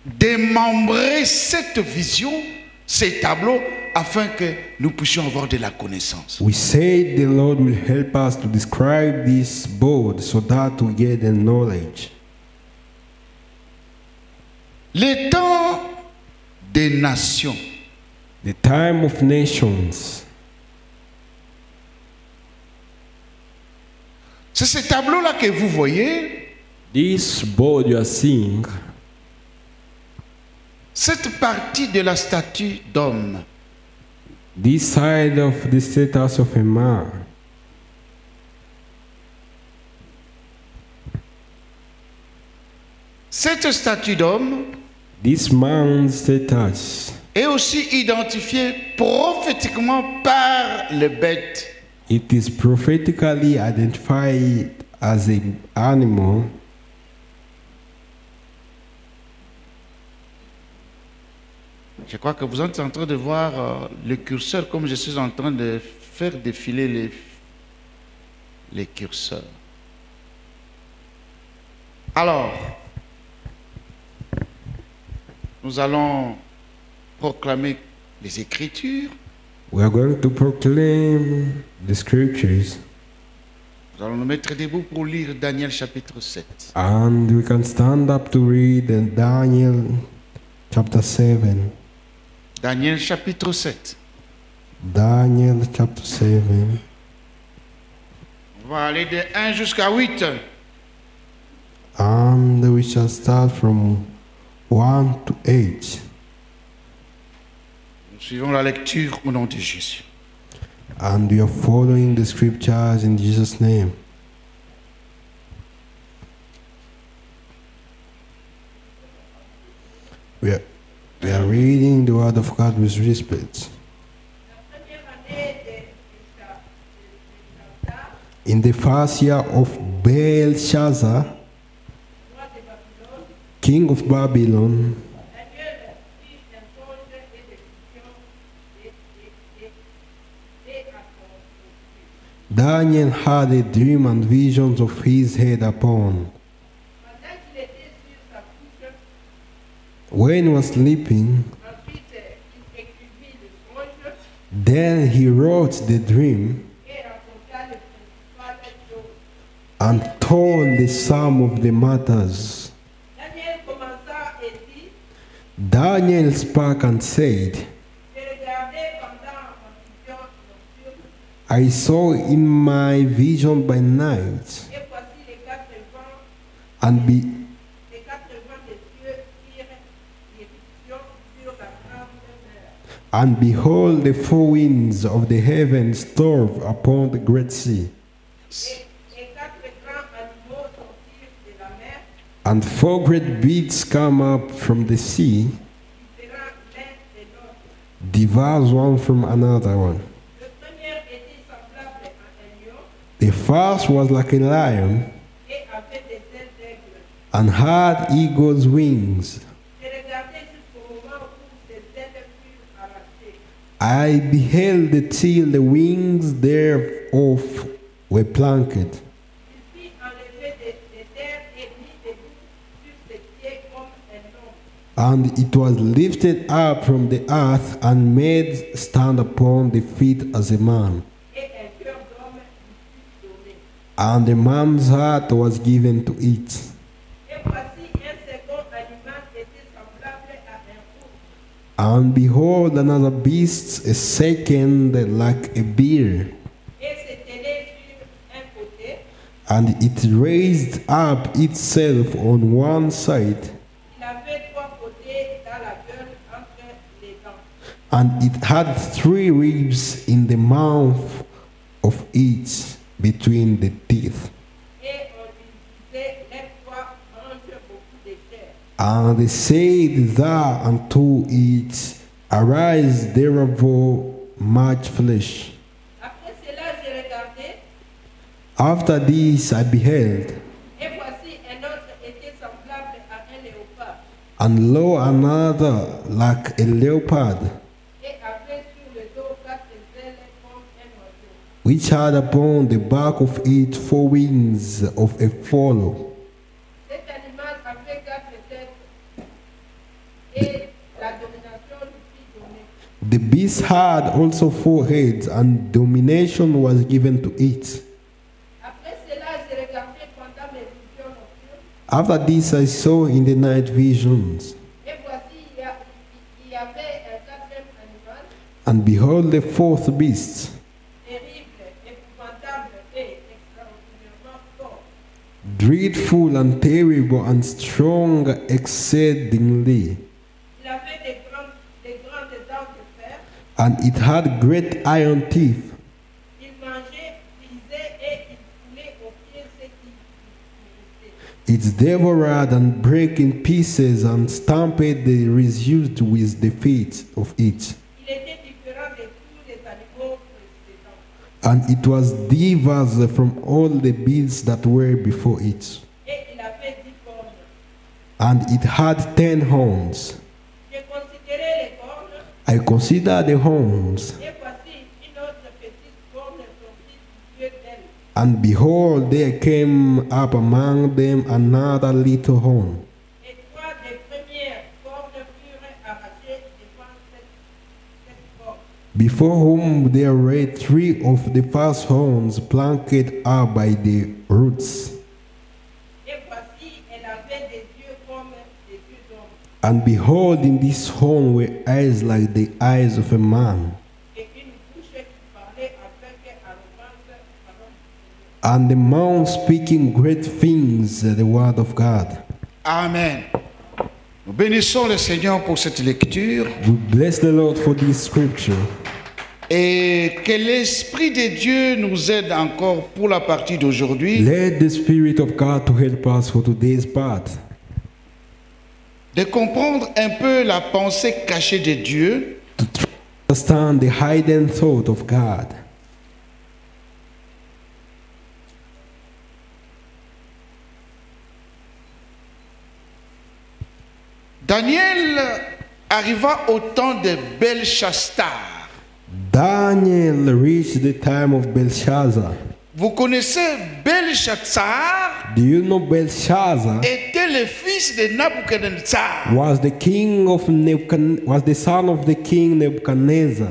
démembrer cette vision, ces tableaux, afin que nous puissions avoir de la connaissance. We say the Lord will help us to describe this board so that we get the knowledge. Les temps des nations. The time of nations. C'est ce tableau-là que vous voyez. This board you are seeing. Cette partie de la statue d'homme. This side of the status of a man. Cette statue d'homme. This man's status. Est aussi identifiée prophétiquement par les bêtes. It is prophetically identified as an animal. Je crois que vous êtes en train de voir le curseur comme je suis en train de faire défiler les curseurs. Alors, nous allons proclamer les Écritures. We are going to proclaim the scriptures. Nous allons nous mettre debout pour lire Daniel chapitre 7. And we can stand up to read Daniel chapter 7. Daniel chapitre 7. Daniel chapter 7. On va aller de 1 jusqu'à 8. And we shall start from 1 to 8. Nous suivons la lecture au nom de Jésus. And we are following the scriptures in Jesus' name. We are reading the word of God with respect. In the first year of Belshazzar, king of Babylon, Daniel had a dream and visions of his head upon. When he was sleeping, then he wrote the dream and told the sum of the matters. Daniel spoke and said, I saw in my vision by night, and behold, the four winds of the heavens tore upon the great sea, and four great beasts come up from the sea, devours one from another one. The first was like a lion and had eagle's wings. I beheld it till the wings thereof were plucked, and it was lifted up from the earth and made stand upon the feet as a man. And the man's heart was given to it. And behold, another beast, a second like a bear. And it raised up itself on one side. And it had three ribs in the mouth of each between the teeth. And they said thou unto it, arise thereof much flesh. After this I beheld, and lo, another like a leopard, which had upon the back of it four wings of a fallow, The beast had also 4 heads, and domination was given to it. Après cela, j'ai regardé pendant mes visions nocturnes, After this, I saw in the night visions, et voici, il y avait un quatrième animal, and behold, the 4th beast, terrible, épouvantable et extraordinairement fort. dreadful and terrible and strong exceedingly, Il avait des grandes dents de fer. and it had great iron teeth. Il mangeait, brisait et il foulait aux pieds ce qui restait. It devoured and brake in pieces and stamped the refuse with the feet of it. Il était différent de tous les animaux précédents. And it was diverse from all the beasts that were before it. Et il avait 10 cornes. And it had 10 horns. J'ai considéré les cornes, I considered the horns, et voici une autre petite corne sortie du milieu d'elle. and behold, there came up among them another little horn. Et 3 des premières cornes furent arrachées devant cette corne. Before whom there were 3 of the first horns plucked up by the roots. Et voici, elle avait des yeux comme des yeux d'homme, And behold, in this horn were eyes like the eyes of a man, et une bouche qui parlait avec arrogance, and the mouth speaking great things, the word of God. Amen. Nous bénissons le Seigneur pour cette lecture We bless the Lord for this scripture. et que l'Esprit de Dieu nous aide encore pour la partie d'aujourd'hui Let the Spirit of God to help us for today's part, de comprendre un peu la pensée cachée de Dieu to understand the hidden thought of God. Daniel arriva au temps de Belchassar. Daniel reached the time of Belshazzar. Vous connaissez Belchassar Do you know Belshazzar était le fils de Nabuchodonosor. was the king of was the son of the king Nebuchadnezzar?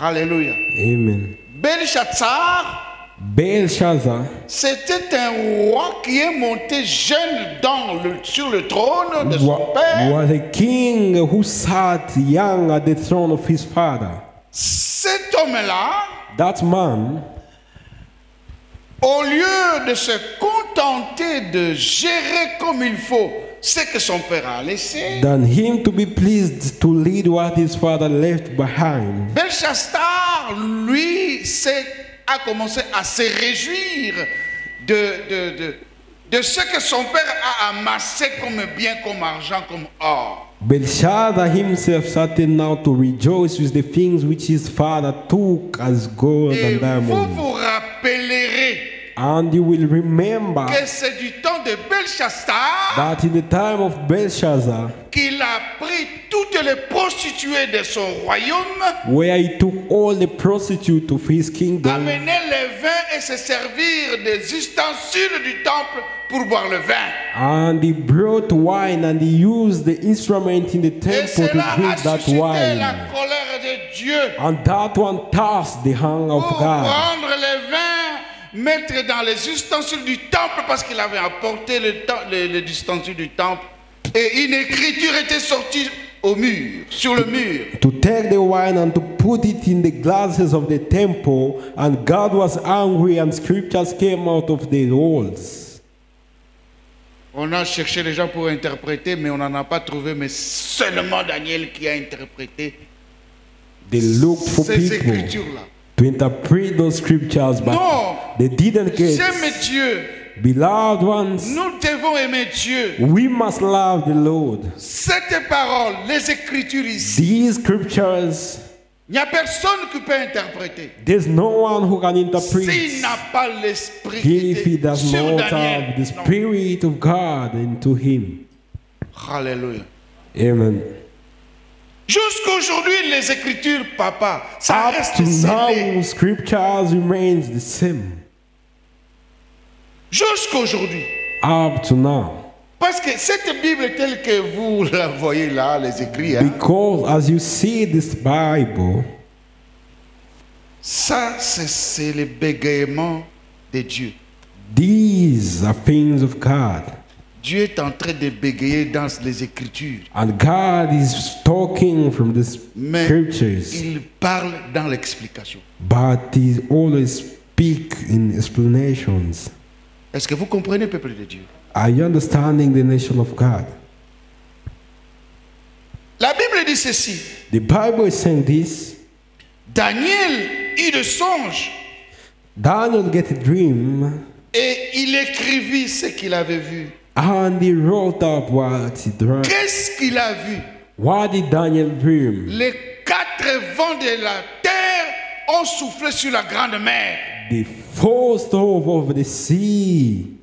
Alléluia. Amen. Belchassar, Belshazzar c'était un roi qui est monté jeune sur le trône de son père. was a king who sat young at the throne of his father. Cet homme-là, That man, au lieu de se contenter de gérer comme il faut ce que son père a laissé, than him to be pleased to lead what his father left behind, Belchassar, lui, a commencé à se réjouir de ce que son père a amassé comme bien, comme argent, comme or. Belshazzar himself started now to rejoice with the things which his father took as gold Et and vous diamonds. vous rappellerez And you will remember que c'est du temps de Belchassar that in the time of Belshazzar, qu'il a pris toutes les prostituées de son royaume, where he took all the prostitutes of his kingdom, amener le vin et se servir des ustensiles du temple pour boire le vin. and he brought wine and he used the instrument in the Et temple to cela a drink that suscité la wine. colère de Dieu And that one touched the hand of pour God prendre le vin, mettre dans les ustensiles du temple parce qu'il avait apporté les ustensiles du temple. Et une écriture était sortie au mur, sur le mur. to take the wine and to put it in the glasses of the temple, and God was angry and scriptures came out of the walls. On a cherché les gens pour interpréter, mais on n'en a pas trouvé, mais seulement Daniel qui a interprété They looked for ces people écritures-là. to interpret those scriptures, but Non, they didn't get. j'aime Dieu. Beloved ones, Nous devons aimer Dieu. we must love the Lord. Cette parole, les écritures ici, These scriptures, il n'y a personne qui peut interpréter. there's no one who can interpret S'il n'a pas l'esprit qui if he était does sur not Daniel. have the Non. Spirit of God into him. Alléluia. Amen. Jusqu'aujourd'hui, les écritures, papa, ça Up reste to scellé. now, scriptures remains the same. Jusqu'aujourd'hui. Up to now, Parce que cette Bible telle que vous la voyez là, les écrits, hein, Because as you see this Bible, ça c'est le bégaiement de Dieu. these are things of God. Dieu est en train de bégayer dans les Écritures. And God is talking from the Mais scriptures, il parle dans l'explication. but He always speak in explanations. Est-ce que vous comprenez, peuple de Dieu? Are you understanding the nation of God? La Bible dit ceci. The Bible is saying this. Daniel eut de songes Daniel get a dream, et il écrivit ce qu'il avait vu. and he wrote up what he dreamt. Qu'est-ce qu'il a vu? What did Daniel dream? Les 4 vents de la terre ont soufflé sur la grande mer. The first storm of the sea.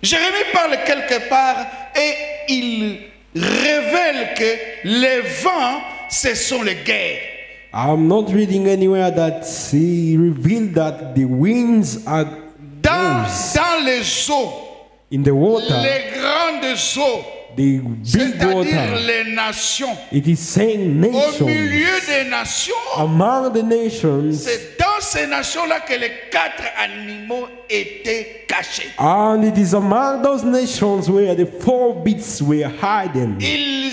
Jérémie parle quelque part et il révèle que les vents, ce sont les guerres. I'm not reading anywhere that he revealed that the winds are Dans les eaux, in the water, les grandes eaux, the big c'est-à-dire water. les nations. It is saying Au nations. milieu des nations, Among the nations, c'est dans ces nations-là que les 4 animaux étaient cachés. and it is among those nations where the 4 beasts were hidden. Ils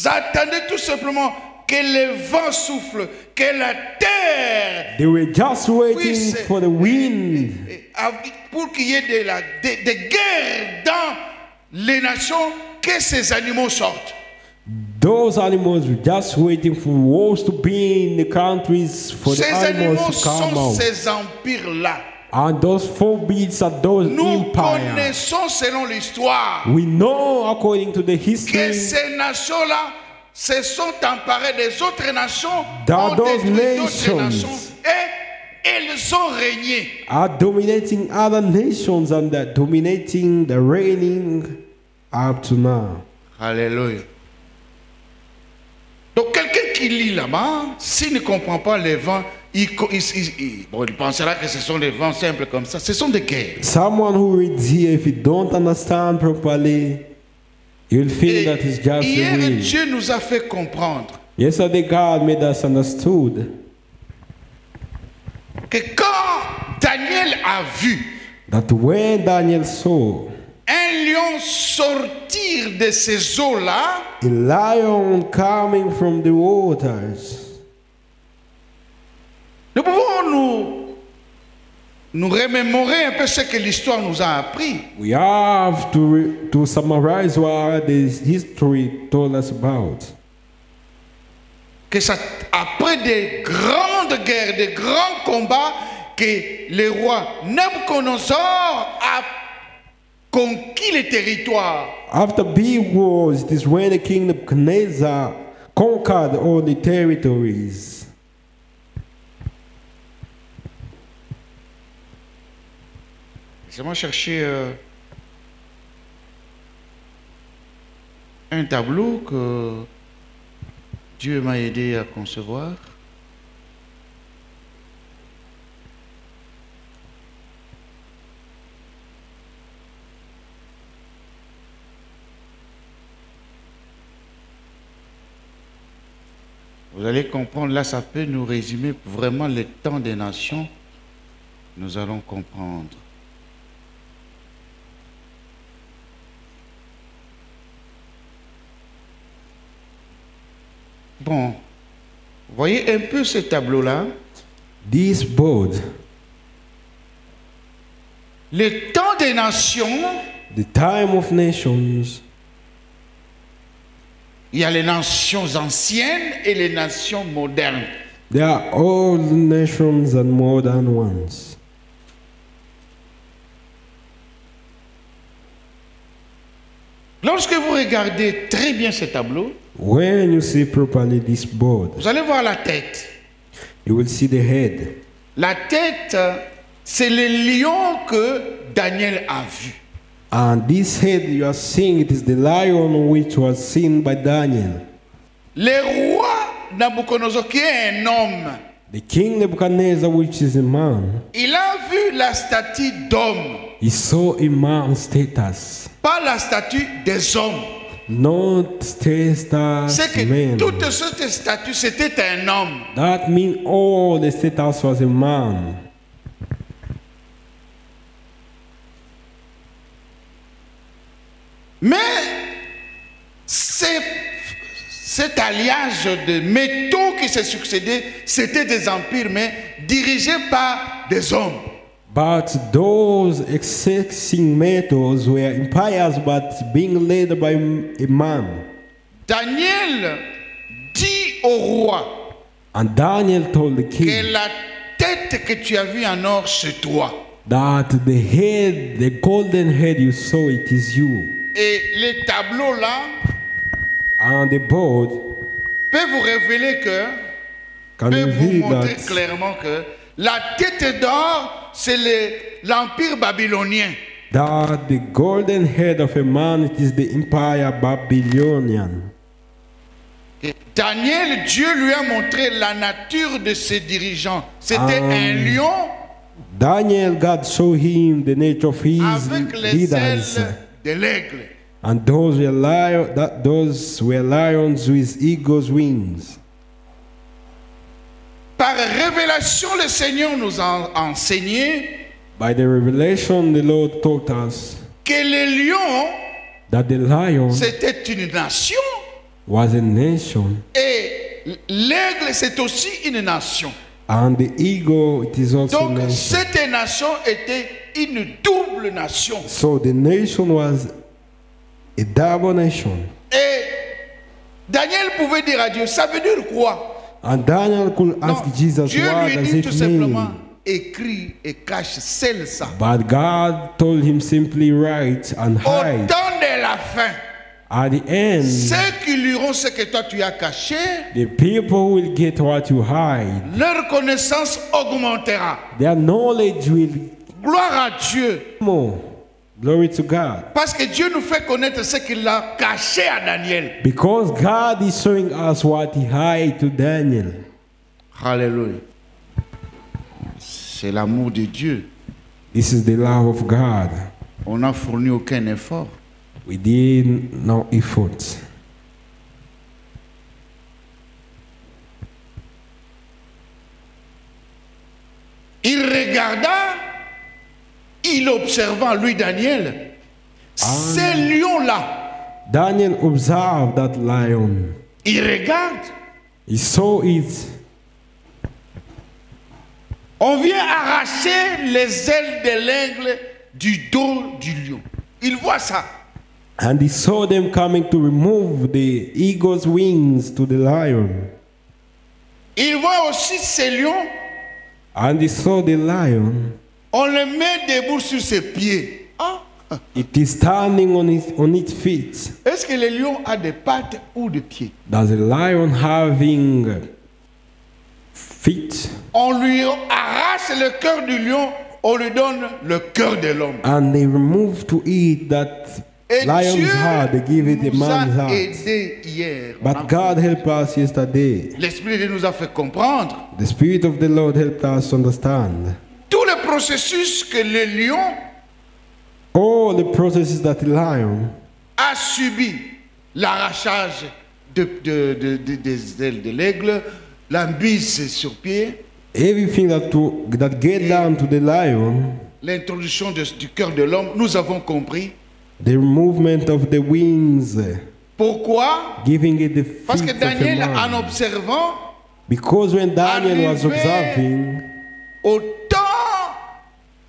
attendaient tout simplement que le vent souffle, que la terre They were just waiting puisse, for the wind, pour qu'il y ait des guerres dans les nations, que ces animaux sortent. those animals were just waiting for wars to be in the countries for the Ces animaux animals to come sont out. ces empires-là. And those 4 beasts are those Nous empires. connaissons selon l'histoire We know according to the que history ces nations-là se sont emparées des autres nations, that ont those détruit d'autres nations nations et elles ont régné. are dominating other nations and they're dominating the reigning up to now. Alléluia. Donc quelqu'un qui lit là-bas, s'il ne comprend pas les vents, il pensera que ce sont des vents simples comme ça. Ce sont des guerres. Someone who reads here, if you don't understand properly, you'll think that it's Et just the hier, wind. Dieu nous a fait comprendre Yesterday, God made us understood que quand Daniel a vu that when Daniel saw un lion sortir de ces eaux-là, a lion coming from the waters, nous pouvons nous remémorer un peu ce que l'histoire nous a appris. we have to summarize what this history told us about. Que ça, après des grandes guerres, des grands combats, que le roi Nabucodonosor a conquis les territoires. After big wars, it is when the king Nebuchadnezzar conquered all the territories. Laissez-moi chercher un tableau que Dieu m'a aidé à concevoir. Vous allez comprendre, là ça peut nous résumer vraiment le temps des nations. Nous allons comprendre. Bon, vous voyez un peu ce tableau-là. This board, Le temps des nations, the time of nations, il y a les nations anciennes et les nations modernes. there are old nations and modern ones. Lorsque vous regardez très bien ce tableau, When you see properly this board, vous allez voir la tête. you will see the head. La tête, c'est le lion que Daniel a vu. And this head you are seeing, it is the lion which was seen by Daniel. Le roi Nabucodonosor, qui est un homme, The king Nebuchadnezzar, which is a man, il a vu la statue d'homme, he saw a man's status. pas la statue des hommes. Not status C'est que man. toute cette statue, c'était un homme. That means all the status was a man. Mais cet alliage de métaux qui s'est succédé, c'était des empires, mais dirigés par des hommes. But those succeeding metals were empires, but being led by a man. Daniel dit au roi And Daniel told the que king la tête que tu as vue en or, c'est toi. that the head, the golden head you saw, it is you. Et les tableaux là And the board peuvent vous révéler que, can peuvent vous reveal montrer that, clairement que la tête d'or, c'est l'empire babylonien. that the golden head of a man, it is the empire Babylonian. Et Daniel, Dieu lui a montré la nature de ses dirigeants. C'était un lion Daniel, God showed him the nature of his avec les leaders. ailes de l'aigle. And those were lions with eagle's wings. Par révélation, le Seigneur nous a enseigné By the revelation, the Lord taught us que les lions, that the lion c'était une nation. was a nation, Et l'aigle, c'est aussi une nation. and the eagle, it is also a Donc, nation. cette nation était une double nation. So the nation was a double nation. Et Daniel pouvait dire à Dieu, ça veut dire quoi? And Daniel could Non, ask Jesus, Dieu what lui does dit tout it simplement, mean? écris et cache, scelle ça. But God told him simply write and Au hide. temps de la fin, At the end, ceux qui liront ce que toi tu as caché, the people will get what you hide. leur connaissance augmentera. Their knowledge will Gloire à Dieu. more. Glory to God. Parce que Dieu nous fait connaître ce qu'il a caché à Daniel. Because God is showing us what he hid to Daniel. Alléluia. C'est l'amour de Dieu. This is the love of God. On n'a fourni aucun effort. We did no effort. Il regarda, il observa, lui Daniel, ces lions-là. Daniel observed that lion. Il regarde. He saw it. On vient arracher les ailes de l'aigle du dos du lion. Il voit ça. And he saw them coming to remove the eagle's wings to the lion. Il voit aussi ces lions. And he saw the lion. On le met debout sur ses pieds. Ah. It is standing on its feet. Est-ce que le lion a des pattes ou des pieds? Does a lion having feet? On lui arrache le cœur du lion, on lui donne le cœur de l'homme. And they remove to eat that Et lion's Dieu heart. They give it a nous man's a heart. aidés hier. But God helped us yesterday. L'Esprit de Dieu nous a fait comprendre The Spirit of the Lord helped us understand tout le processus que le lion all the processes that the lion a subi. L'arrachage des ailes de l'aigle, la mise sur pied, everything that get down to the lion, l'introduction du cœur de l'homme, nous avons compris. the movement of the wings, Pourquoi? giving it the Parce feet que of a Daniel, en man. observant, Because when Daniel was arrivé observing, au temps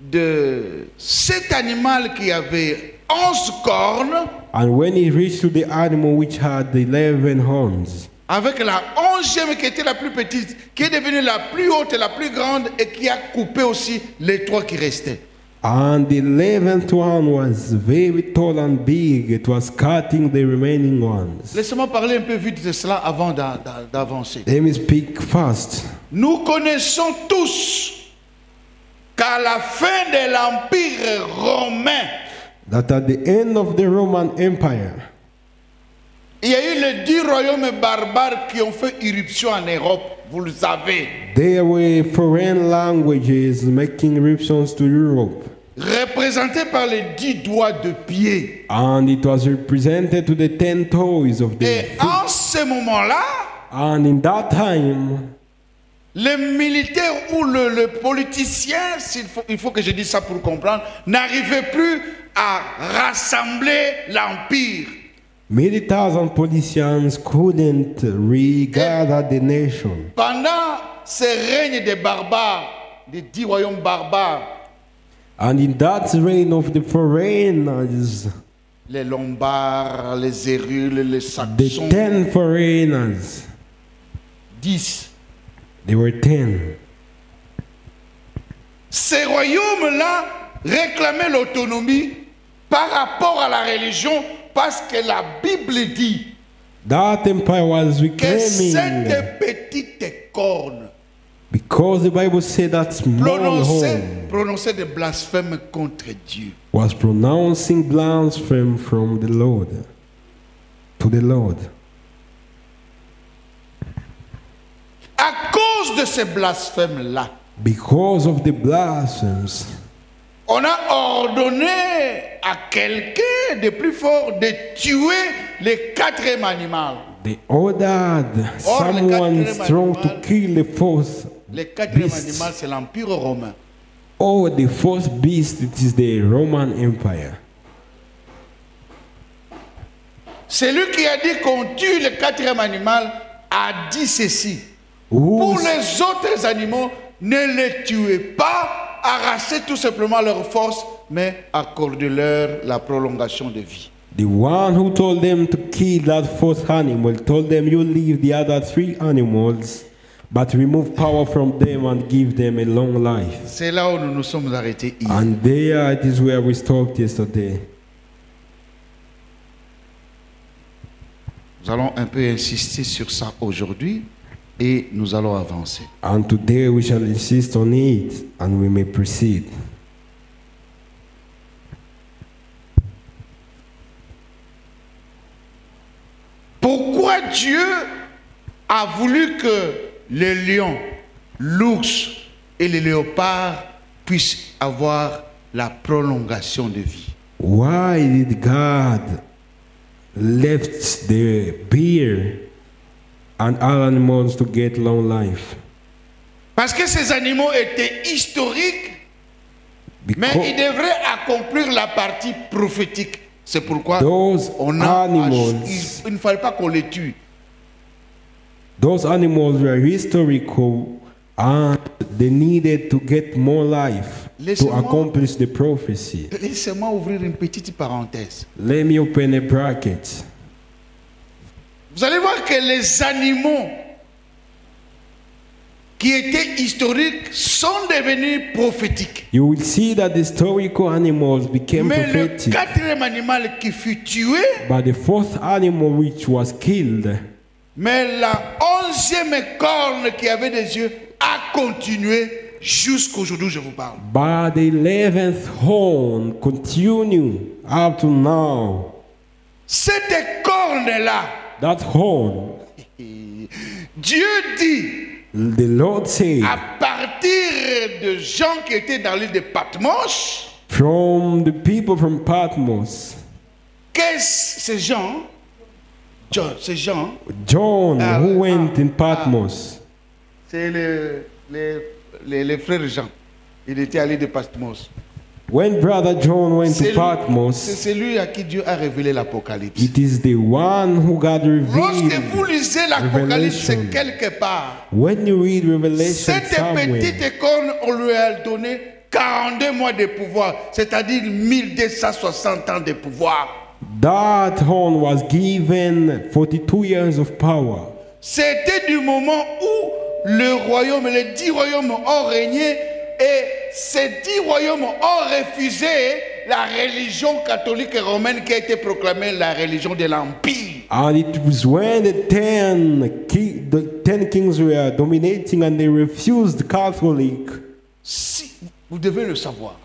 de cet animal qui avait 11 cornes, and when he reached to the animal which had the 11 horns, avec la 11e qui était la plus petite, qui est devenue la plus haute et la plus grande et qui a coupé aussi les 3 qui restaient. and the 11th one was very tall and big, it was cutting the remaining ones. Laissez-moi parler un peu vite de cela avant d'avancer. Let me speak fast. Nous connaissons tous qu'à la fin de l'Empire romain, That at the end of the Roman Empire, Il y a eu les 10 royaumes barbares qui ont fait irruption en Europe, vous le savez. There were foreign languages making eruptions to Europe. Représentés par les 10 doigts de pied. And it was represented to the 10 toes of the Et foot. en ce moment-là, And in that time, le militaire ou le politicien, il faut que je dise ça pour comprendre, n'arrivait plus à rassembler l'empire. militars and politicians couldn't regather the nation. Pendant ce règne des barbares, des 10 royaumes barbares, And in that reign of the foreigners, les Lombards, les Hérules, les the Saxons, 10 foreigners, 10. they were 10. Ces royaumes-là réclamaient l'autonomie par rapport à la religion parce que la Bible dit That empire was que reclaiming, cette petite corne because the Bible said that small horn prononçait des blasphèmes contre Dieu. was pronouncing blasphemy from the Lord to the Lord. À cause de ces blasphèmes-là, Because of the blasphemies, on a ordonné à quelqu'un de plus fort de tuer le 4e animal. they ordered Or, le someone quatrième strong to animal- kill the fourth Le 4e beast. animal, c'est l'Empire romain. Oh, the fourth beast, it is the Roman Empire. Celui qui a dit qu'on tue le 4e animal a dit ceci. Who Pour les autres animaux, ne les tuez pas, arrachez tout simplement leur force, mais accordez-leur la prolongation de vie. The one who told them to kill that fourth animal told them, you leave the other 3 animals, but remove power from them and give them a long life. C'est là où nous nous sommes arrêtés hier. And there it is where we stopped yesterday. Nous allons un peu insister sur ça aujourd'hui et nous allons avancer. And today we shall insist on it and we may proceed. Pourquoi Dieu a voulu que les lions, l'ours et les léopards puissent avoir la prolongation de vie? Why did God left the bear and other animals to get long life? Parce que ces animaux étaient historiques, mais Because ils devraient accomplir la partie prophétique. C'est pourquoi those on a animals, il ne fallait pas qu'on les tue. those animals were historical and they needed to get more life to Laissez-moi- accomplish the prophecy. Laissez-moi ouvrir une petite parenthèse. Let me open a bracket. Vous allez voir que les animaux qui étaient historiques sont devenus prophétiques. You will see that the historical animals became Mais le prophetic, 4e animal qui fut tué, but the fourth animal which was killed, mais la 11e corne qui avait des yeux a continué jusqu'aujourd'hui où je vous parle. but the 11th horn continue up to now. Cette corne-là, That horn, Dieu dit, the Lord said, à partir de gens qui étaient dans l'île de Patmos, from the people from Patmos, que ces gens, John, Ah, who ah, went in Patmos, c'est les frères Jean. Il était à l'île de Patmos. when Brother John went C'est to lui- c'est Patmos, celui à qui Dieu a révélé l'Apocalypse. it is the one who got Lorsque vous revealed. lisez l'Apocalypse, c'est Revelation. quelque part. When you read Revelation Cette somewhere, petite corne, on lui a donné 42 mois de pouvoir, c'est-à-dire 1260 ans de pouvoir. that horn was given 42 years of power. C'était du moment où le royaume, les 10 royaumes ont régné et ces 10 royaumes ont refusé la religion catholique et romaine qui a été proclamée la religion de l'Empire. And it was when the 10 kings were dominating and they refused Catholic. Si, vous devez le savoir.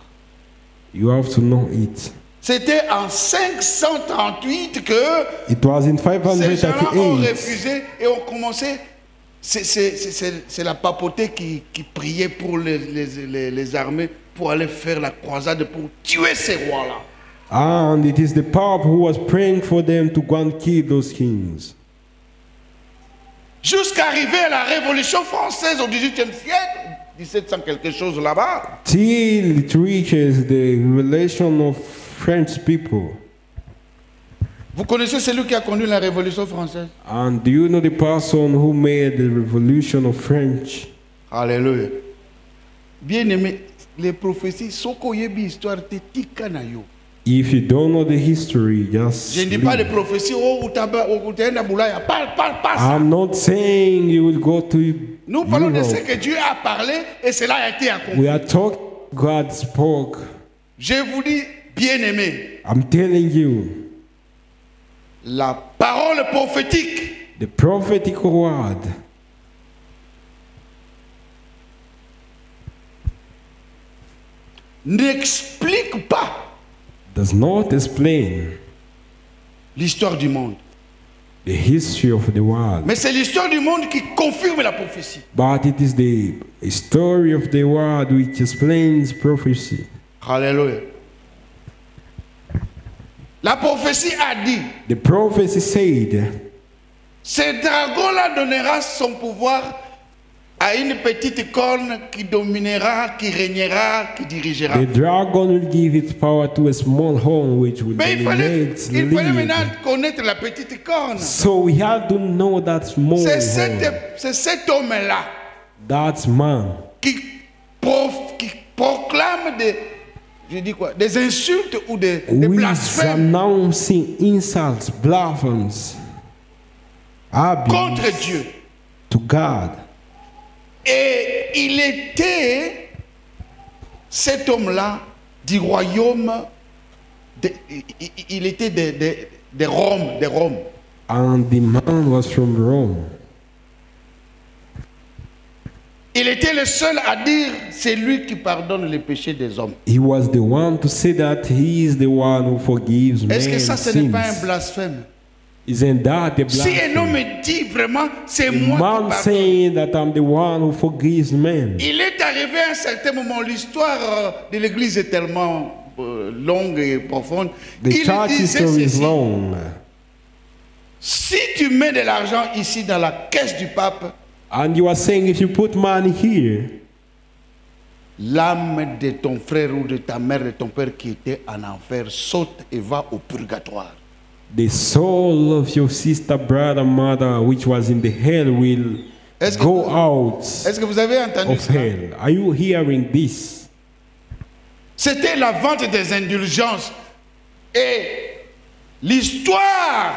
You have to know it. C'était en 538 que It was in ces gens-là ont 538 refusé et ont commencé. C'est la papauté qui priait pour les armées pour aller faire la croisade pour tuer ces rois-là. and it is the Pope who was praying for them to go and kill those kings. Jusqu'à arriver à la Révolution française au XVIIIe siècle, 1700 quelque chose là-bas. Till it reaches the revelation of French people. Vous connaissez celui qui a conduit la Révolution française? And do you know the person who made the revolution of French? Alléluia. Bien aimé, les prophéties, soko yebi histoire te tika na yo. If you don't know the history, just Je ne dis pas les leave. prophéties, oh, utaenda Boulaya. Parle ça. I'm not saying you will go to Nous parlons de ce Europe. que Dieu a parlé et cela a été accompli. We are talking God spoke. Je vous dis, bien aimé, I'm telling you, la parole prophétique the prophetic word n'explique pas does not explain l'histoire du monde. the history of the world, Mais c'est l'histoire du monde qui confirme la prophétie. but it is the story of the world which explains prophecy. Alléluia. La prophétie a dit, The prophecy said, ce dragon-là donnera son pouvoir à une petite corne qui dominera, qui régnera, qui dirigera. the dragon will give its power to a small horn which will Mais il fallait dominate, maintenant lead. connaître la petite corne. So we have to know that small C'est horn, cet homme-là that man qui proclame des insultes ou des who is blasphèmes announcing insults, blasphemies, contre abuse Dieu. to God. Et il était, cet homme-là, du royaume, il était de Rome, de Rome. And the man was from Rome. Il était le seul à dire, c'est lui qui pardonne les péchés des hommes. He was the one to say that he is the one who forgives Est-ce que men's ça, ce n'est pas un sins. blasphème? Isn't that a Si un homme blasphemy? dit vraiment, c'est A moi qui man pardonne. saying that I'm the one who forgives men. Il est arrivé à un certain moment, l'histoire de l'église est tellement longue et profonde. The Il church disait history is ceci, long. si tu mets de l'argent ici dans la caisse du pape, And you are saying if you put money here, l'âme de ton frère ou de ta mère, de ton père qui était en enfer saute et va au purgatoire. the soul of your sister, brother, mother, which was in the hell, will Est-ce que go vous- out Est-ce que vous avez entendu of ça? hell. Are you hearing this? C'était la vente des indulgences. Et l'histoire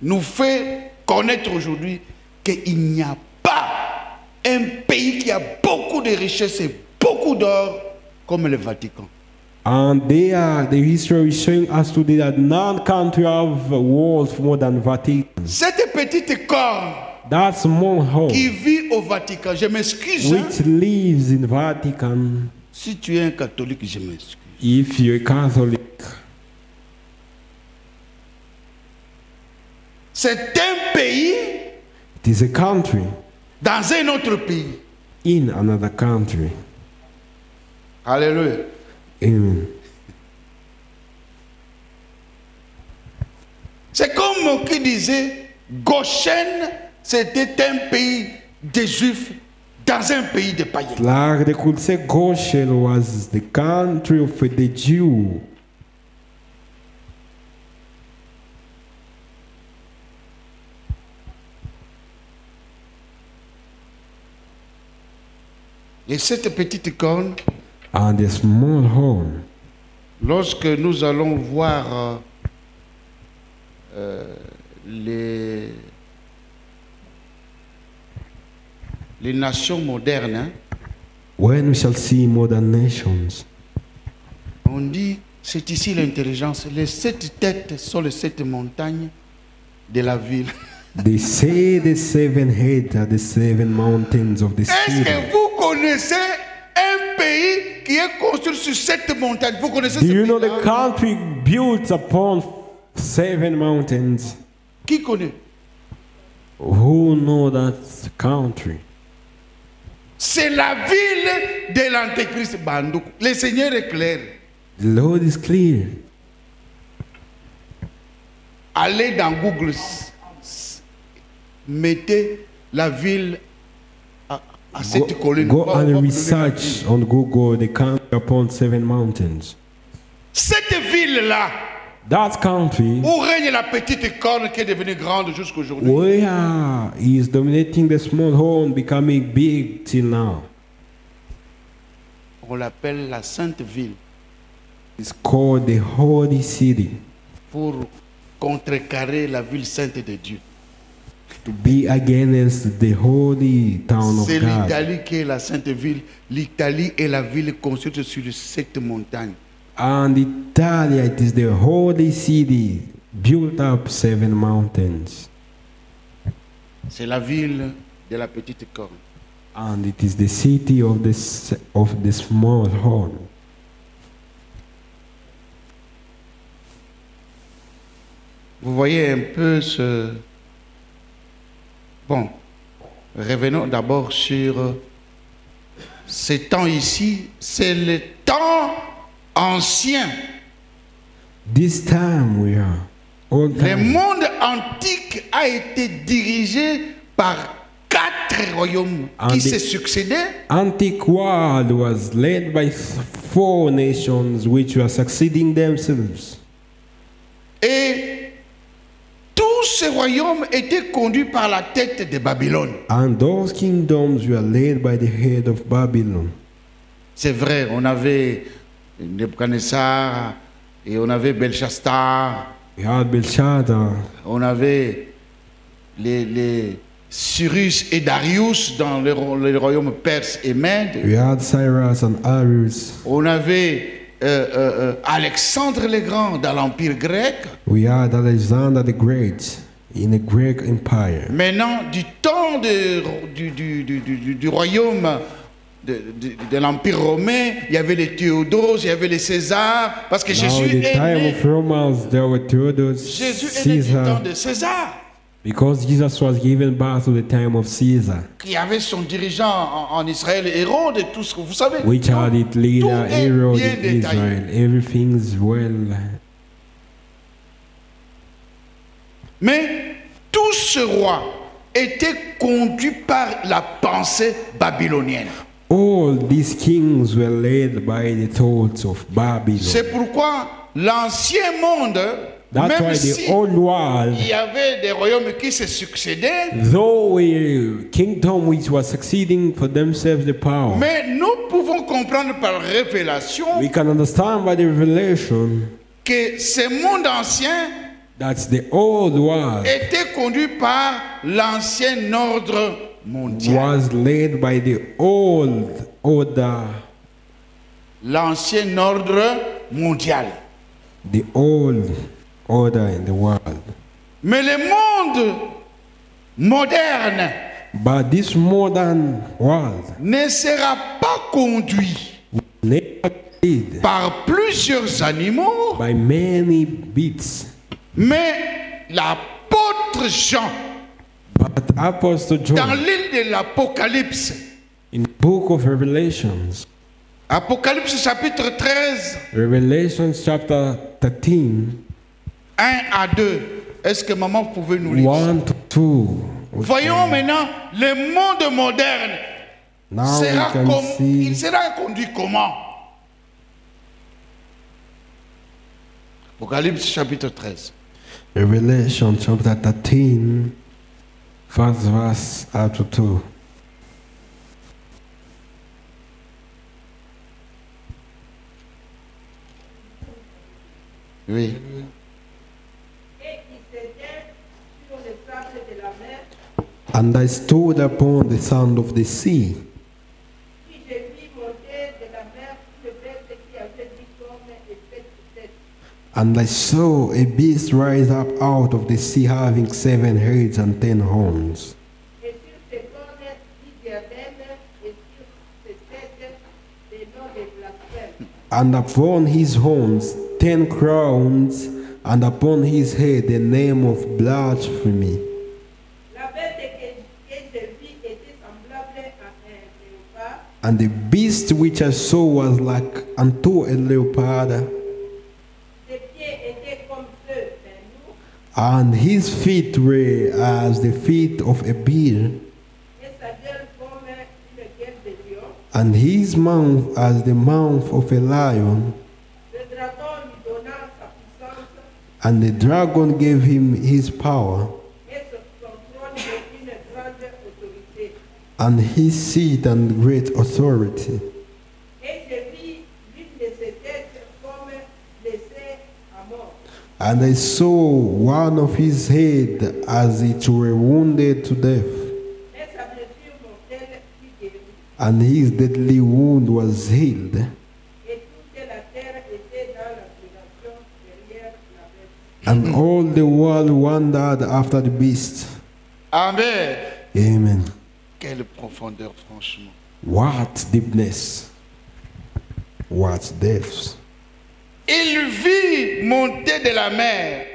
nous fait connaître aujourd'hui qu'il n'y a pas un pays qui a beaucoup de richesses et beaucoup d'or comme le Vatican. And the history is showing us today that none country have walls more than Vatican. Cette petite corne That small home qui vit au Vatican, je m'excuse, hein, which lives in Vatican, si tu es un catholique, je m'excuse. if you're a Catholic, C'est un pays it is a country dans un autre pays. in another country. Alléluia. Amen. C'est comme qui disait, Goshen, c'était un pays des Juifs dans un pays de païens. Like they could say Goshen was the country of the Jew. Et cette petite corne, And the small horn, lorsque nous allons voir les nations modernes, hein, when we shall see modern nations, on dit, c'est ici l'intelligence. Les 7 têtes sont les 7 montagnes de la ville. they say the 7 heads are the 7 mountains of the Est-ce city. que vous connaissez un pays qui est construite sur 7 montagnes. Vous connaissez Do ce you know pays-là? the country built upon 7 mountains? Qui connaît? Who know that country? C'est la ville de l'Antéchrist Bandouk. Le Seigneur est clair. The Lord is clear. Allez dans Google, mettez la ville à cette colline. Go On va and vous donner la research ville. on Google the country upon 7 mountains. Cette ville-là, That country où règne la petite corne qui est devenue grande jusqu'aujourd'hui. where he is dominating the small horn, becoming big till now. On l'appelle la Sainte Ville It's called the Holy City, pour contrecarrer la ville sainte de Dieu. to be against the holy town of C'est God. l'Italie qui est la Sainte Ville. L'Italie est la ville construite sur cette montagne. And Italia, it is the holy city built up 7 mountains. C'est la ville de la petite corne. And it is the city of the small horn. Vous voyez un peu ce... Bon, revenons d'abord sur ces temps ici. C'est le temps ancien. This time we are old Le time. monde antique a été dirigé par 4 royaumes qui And se the- succédaient. Antique world was led by 4 nations which were succeeding themselves. Et tous ces royaumes étaient conduits par la tête de Babylone. And those kingdoms were led by the head of Babylon. C'est vrai, on avait Nebuchadnezzar et on avait Belshazzar, We had Belshazzar, on avait les Cyrus et Darius dans les royaumes perse et Mède. we had Cyrus and Arius, On avait Alexandre le Grand dans l'Empire grec. we had Alexander the Great in the Greek Empire. Maintenant, du temps du royaume de l'Empire romain, il y avait les Théodose, il y avait les Césars, parce que Now, Jésus in the est time né, of Romans, there were Theodosius, Jésus est né du temps Caesar, de César, because Jesus was given birth to the time of Caesar, qui avait son dirigeant en Israël, Hérode, et tout ce que vous savez. which had its leader Tout est Herod bien in détaillé. Israel. Everything's well. Mais tout ce roi était conduit par la pensée babylonienne. All these kings were led by the thoughts of Babylon. C'est pourquoi l'ancien monde, That's même why si the old world, il y avait des royaumes qui se succédaient, though a kingdom which was succeeding for themselves the power, mais nous pouvons comprendre par révélation we can understand by the revelation que ce monde ancien that the old world était conduit par l'ancien ordre mondial. was led by the old order, L'ancien ordre mondial. the old order in the world. Mais le monde moderne But this modern world ne sera pas conduit never led par plusieurs animaux, by many beasts. mais l'apôtre Jean, But Apostle dans John, l'île de l'Apocalypse, in the book of Revelations, Apocalypse chapitre 13, Revelation chapter 13, 1 à 2. Est-ce que maman pouvait nous lire? 1 to 2. Voyons maintenant le monde moderne. Now we can Il see sera conduit comment? Apocalypse chapitre 13. Revelation chapter 13, first verse up to 2. Oui. Et il s'était sur le sable de la mer, And I stood upon the sand of the sea, puis je vis monter de la mer une bête qui avait 10 cornes et 7 têtes. and I saw a beast rise up out of the sea having 7 heads and 10 horns. Et sur ses cornes 10 diadèmes, et sur ses têtes des noms de blasphème. and upon his horns 10 crowns, and upon his head the name of blasphemy. La bête que je vis était semblable à un léopard. And the beast which I saw was like unto a leopard, Ses pieds étaient comme ceux d'un loup, and his feet were as the feet of a bear, et sa gueule comme une gueule de lion. and his mouth as the mouth of a lion. Le dragon lui donna sa puissance And the dragon gave him his power, et son trône de une grande autorité. and his seat and great authority. Et je vis l'une de ses têtes comme blessée à mort. And I saw one of his head as it were wounded to death, Et sa blessure mortelle fut guérie. and his deadly wound was healed. Et toute la terre était dans l'abjuration derrière la bête. And all the world wondered after the beast. Amen. Amen. Quelle profondeur, franchement. What deepness. What depths. Il vit monter de la mer,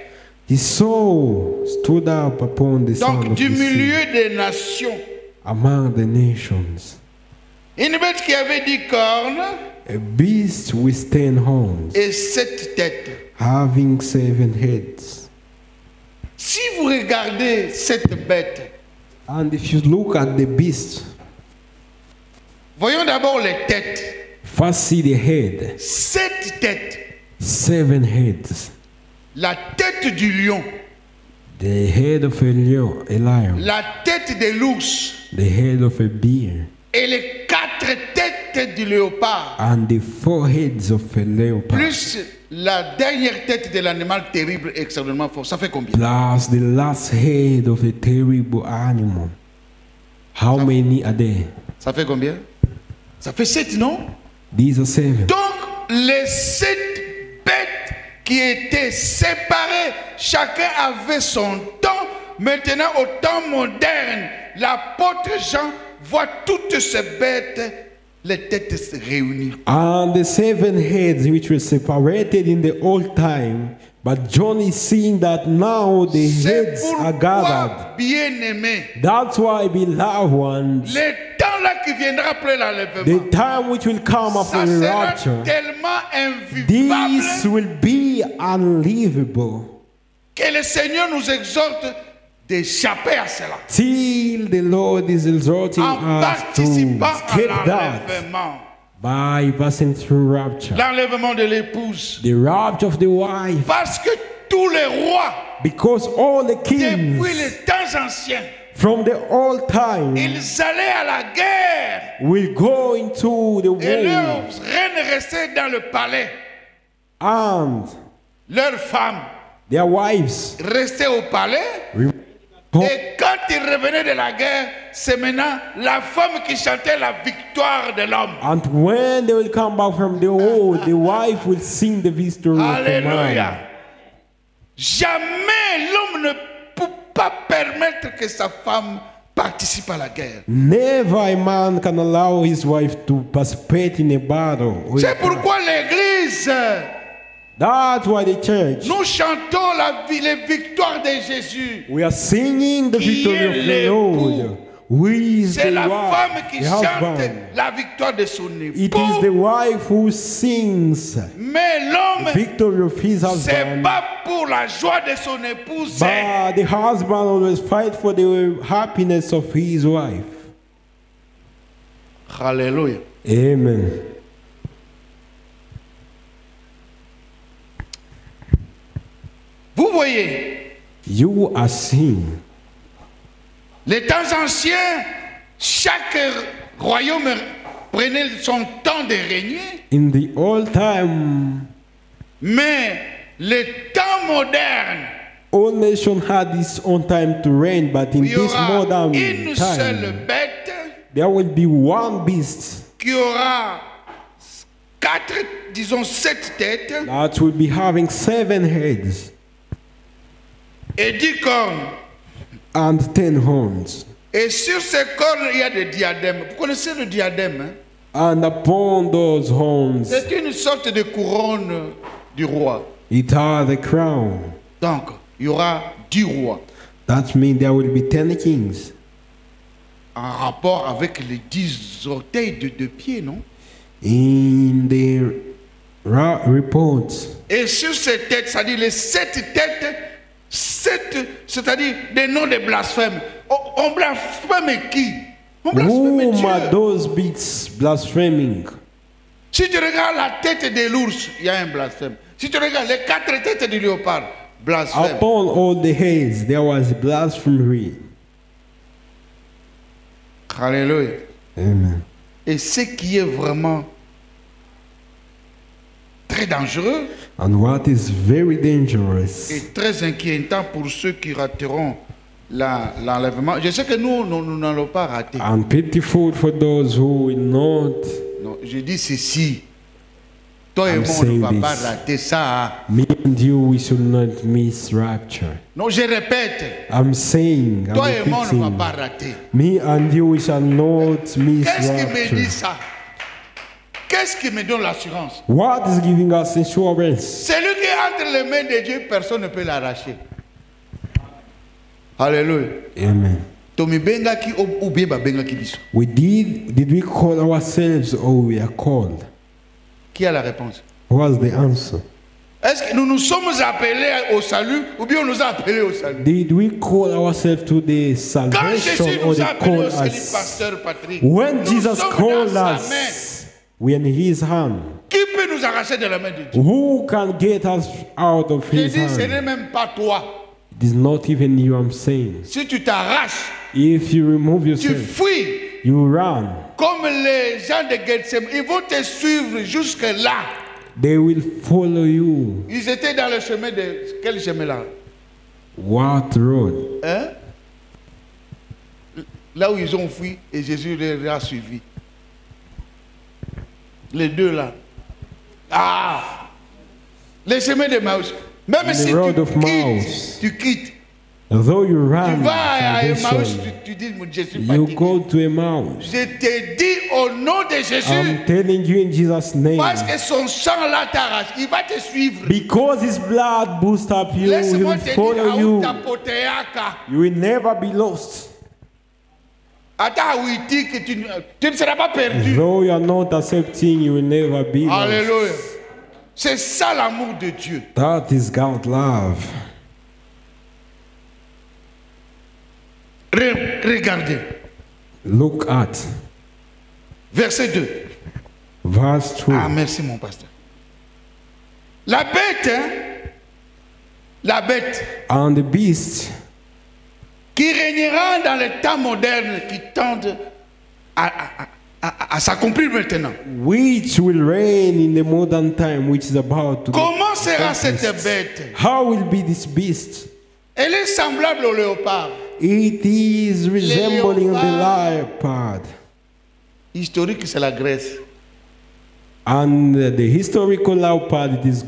His soul stood up upon the sound donc of du the sea, milieu des nations. among the nations. Une bête qui avait 10 cornes A beast with 10 horns, et 7 têtes. having 7 heads. Si vous regardez cette bête, And if you look at the beast, voyons d'abord les têtes. first see the head, 7 têtes. 7 heads. La tête du lion, The head of a lion, la tête de l'ours the head of a bear, et les 4 têtes du léopard, and the 4 heads of a leopard, plus la dernière tête de l'animal terrible et extraordinairement fort. Ça fait combien? plus the last head of a terrible animal. How many are there? Ça fait combien? Ça fait 7, non? These are 7. Donc, les 7 bêtes qui étaient séparées, chacun avait son temps. Maintenant, au temps moderne, l'apôtre Jean voit toutes ces bêtes, les têtes se réunies. And the 7 heads which were separated in the old time, but John is seeing that now the C'est heads are gathered. pourquoi, bien-aimés, That's why, beloved ones, le temps là qui viendra après l'enlèvement, the time which will come after ça the sera rapture, tellement this invivable will be unlivable que le Seigneur nous exhorte d'échapper à cela. till the Lord is exhorting En us to participant à escape that l'enlèvement. by passing through rapture. L'enlèvement de l'épouse. The rapture of the wife, Parce que tous les rois, because all the depuis kings les temps anciens, from the old time ils allaient à la guerre will go into the et leurs war, reines restaient dans le palais. and Leurs femmes their wives restaient au palais. Et quand ils revenaient de la guerre, c'est maintenant la femme qui chantait la victoire de l'homme. and when they will come back from the war, the wife will sing the victory of the Alléluia. man. Jamais l'homme ne peut pas permettre que sa femme participe à la guerre. Never a man can allow his wife to participate in a battle. C'est pourquoi l'Église, That's why the church, nous chantons les victoires de Jésus. we are singing the Qui victory est of the l'époux? Lord. Who is C'est the la wife, femme qui the chante husband? la victoire de son It is époux. the wife who sings Mais the l'homme, victory of his c'est husband. pas pour la joie de son épouse. But the husband always fight for the happiness of his wife. Alléluia. Amen. Vous voyez, You are seeing. les temps anciens, chaque royaume prenait son temps de régner. In the old time, Mais les temps modernes, all nations had its own time to reign, but in il y this aura modern une seule time, bête there will be one beast qui aura 4, disons 7 têtes that will be having 7 heads et 10 cornes. and 10 horns. Et sur ces cornes, il y a des diadèmes. Vous connaissez le diadème, hein? And upon those horns, C'est une sorte de couronne du roi. it has a crown. Donc, il y aura 10 rois That means there will be 10 kings. en rapport avec les 10 orteils de 2 pieds, non? In their reports, Et sur ces têtes, c'est-à-dire les 7 têtes, 7, c'est-à-dire des noms de blasphème. On blasphème qui? On blasphème whom are Dieu. those beasts blaspheming? Si tu regardes la tête de l'ours, il y a un blasphème. Si tu regardes les 4 têtes du léopard, blasphème. Upon all the heads there was blasphemy. Alléluia. Amen. Et ce qui est vraiment très dangereux And what is very dangerous et très inquiétant pour ceux qui rateront l'enlèvement. Je sais que nous n'allons pas rater. and pitiful for those who will not. Non, je dis ceci. Toi et I'm moi, on saying ne va this. pas rater ça. Me and you, we should not miss rapture. Non, je répète. I'm saying, I'm Toi et moi, on ne va repeating. pas rater. Me and you, we shall not miss Qu'est-ce qui me dit rapture. ça? Qu'est-ce qui me donne l'assurance? What is giving us insurance? Celui qui est entre les mains de Dieu, personne ne peut l'arracher. Alléluia. Amen. Tomi benga ki ou bien ba benga ki biso. Did we call ourselves or we are called? Qui a la réponse? What's the answer? Est-ce que nous nous sommes appelés au salut ou bien on nous a appelés au salut? Did we call ourselves to the Quand salvation Jésus or nous a they appelés au called salut, us? pasteur Patrick, When nous Jesus sommes called dans sa main. us, we are in his hand. Qui peut nous arracher de la main de Dieu? Who can get us out of Je his dis, ce n'est hand? même pas toi. It is not even you I'm saying. Si tu t'arraches, If you remove tu yourself, fuis. you run. Comme les gens de Gethsemane, ils vont te suivre jusque là. They will follow you. Ils étaient dans le chemin de... Quel chemin là? What road? Hein? Là où ils ont fui et Jésus les a suivis. Les deux là. Ah! Les chemins de Maus. Même The si road of tu Emmaus. quittes, Though you tu run vas à Emmaus, salvation, tu dis, je suis you fatigué. go to Emmaus. Je te dis au nom de Jésus, I'm telling you in Jesus' name. parce que son sang là t'arrache, il va te suivre. Because his blood boosts up you, he Laisse-moi will te dire, follow you. Aoutapoteaka. You will never be lost. Attends, oui, dis que tu ne seras pas perdu. Though you are not accepting, you will never be lost. Alléluia. C'est ça l'amour de Dieu. That is God's love. Regardez. Look at Verset 2. verse 2. Ah, merci mon pasteur. La bête, hein, la bête And the beast qui régnera dans les temps modernes qui tendent à s'accomplir maintenant. which will reign in the modern time, which is about to Comment sera cette accomplished. bête? How will be this beast? Elle est semblable au léopard. It is resembling the léopard. leopard. Historique, c'est la Grèce. And the historical leopard, it is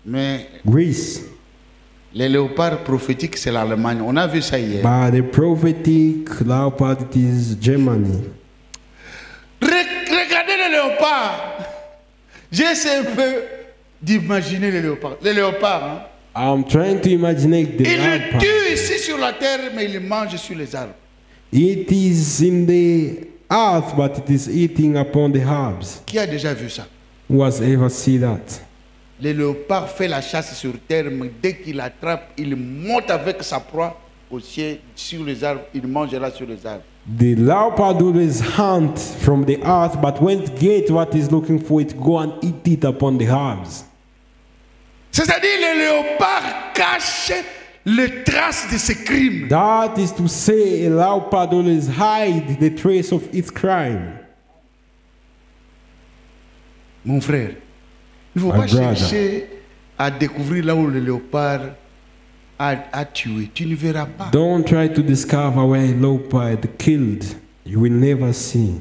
Mais Greece. les léopards prophétiques, c'est l'Allemagne. On a vu ça hier. But the prophetic leopard, it is Germany. Regardez les léopards. J'essaie un peu d'imaginer les léopards. Les léopards, hein? I'm trying to imagine the Ils le leopard. tuent ici sur la terre, mais ils le mangent sur les arbres. It is in the earth, but it is eating upon the herbs. Qui a déjà vu ça? Who has ever seen that? Le léopard fait la chasse sur terre, mais dès qu'il attrape, il monte avec sa proie au ciel, sur les arbres. Il mangera sur les arbres. The leopard always hunt from the earth, but when it gets what it's looking for, it go and eat it upon the herbs. C'est-à-dire le léopard cache les traces de ses crimes. That is to say, a leopard always hide the trace of its crime. Mon frère, il ne faut My pas brother. chercher à découvrir là où le léopard a tué. Tu ne verras pas. Don't try to discover where a leopard killed. You will never see.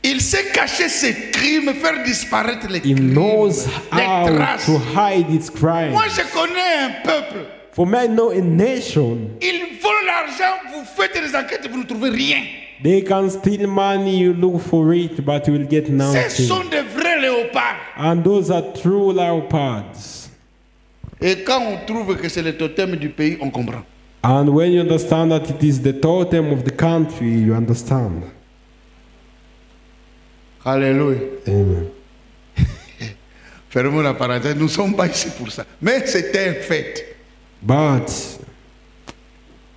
Il sait cacher ses crimes, faire disparaître les He crimes, knows les how traces. to hide its crime. Moi, je connais un peuple. For men know a nation, Ils volent l'argent, vous faites des enquêtes, vous ne trouvez rien. They can steal money, you look for it, but you will get Ce nothing. sont de vrais léopards. And those are true leopards. Et quand on trouve que c'est le totem du pays, on comprend. And when you understand that it is the totem of the country, you understand. Alléluia. Amen. Fermons la parenthèse, nous ne sommes pas ici pour ça. Mais c'était un fait. But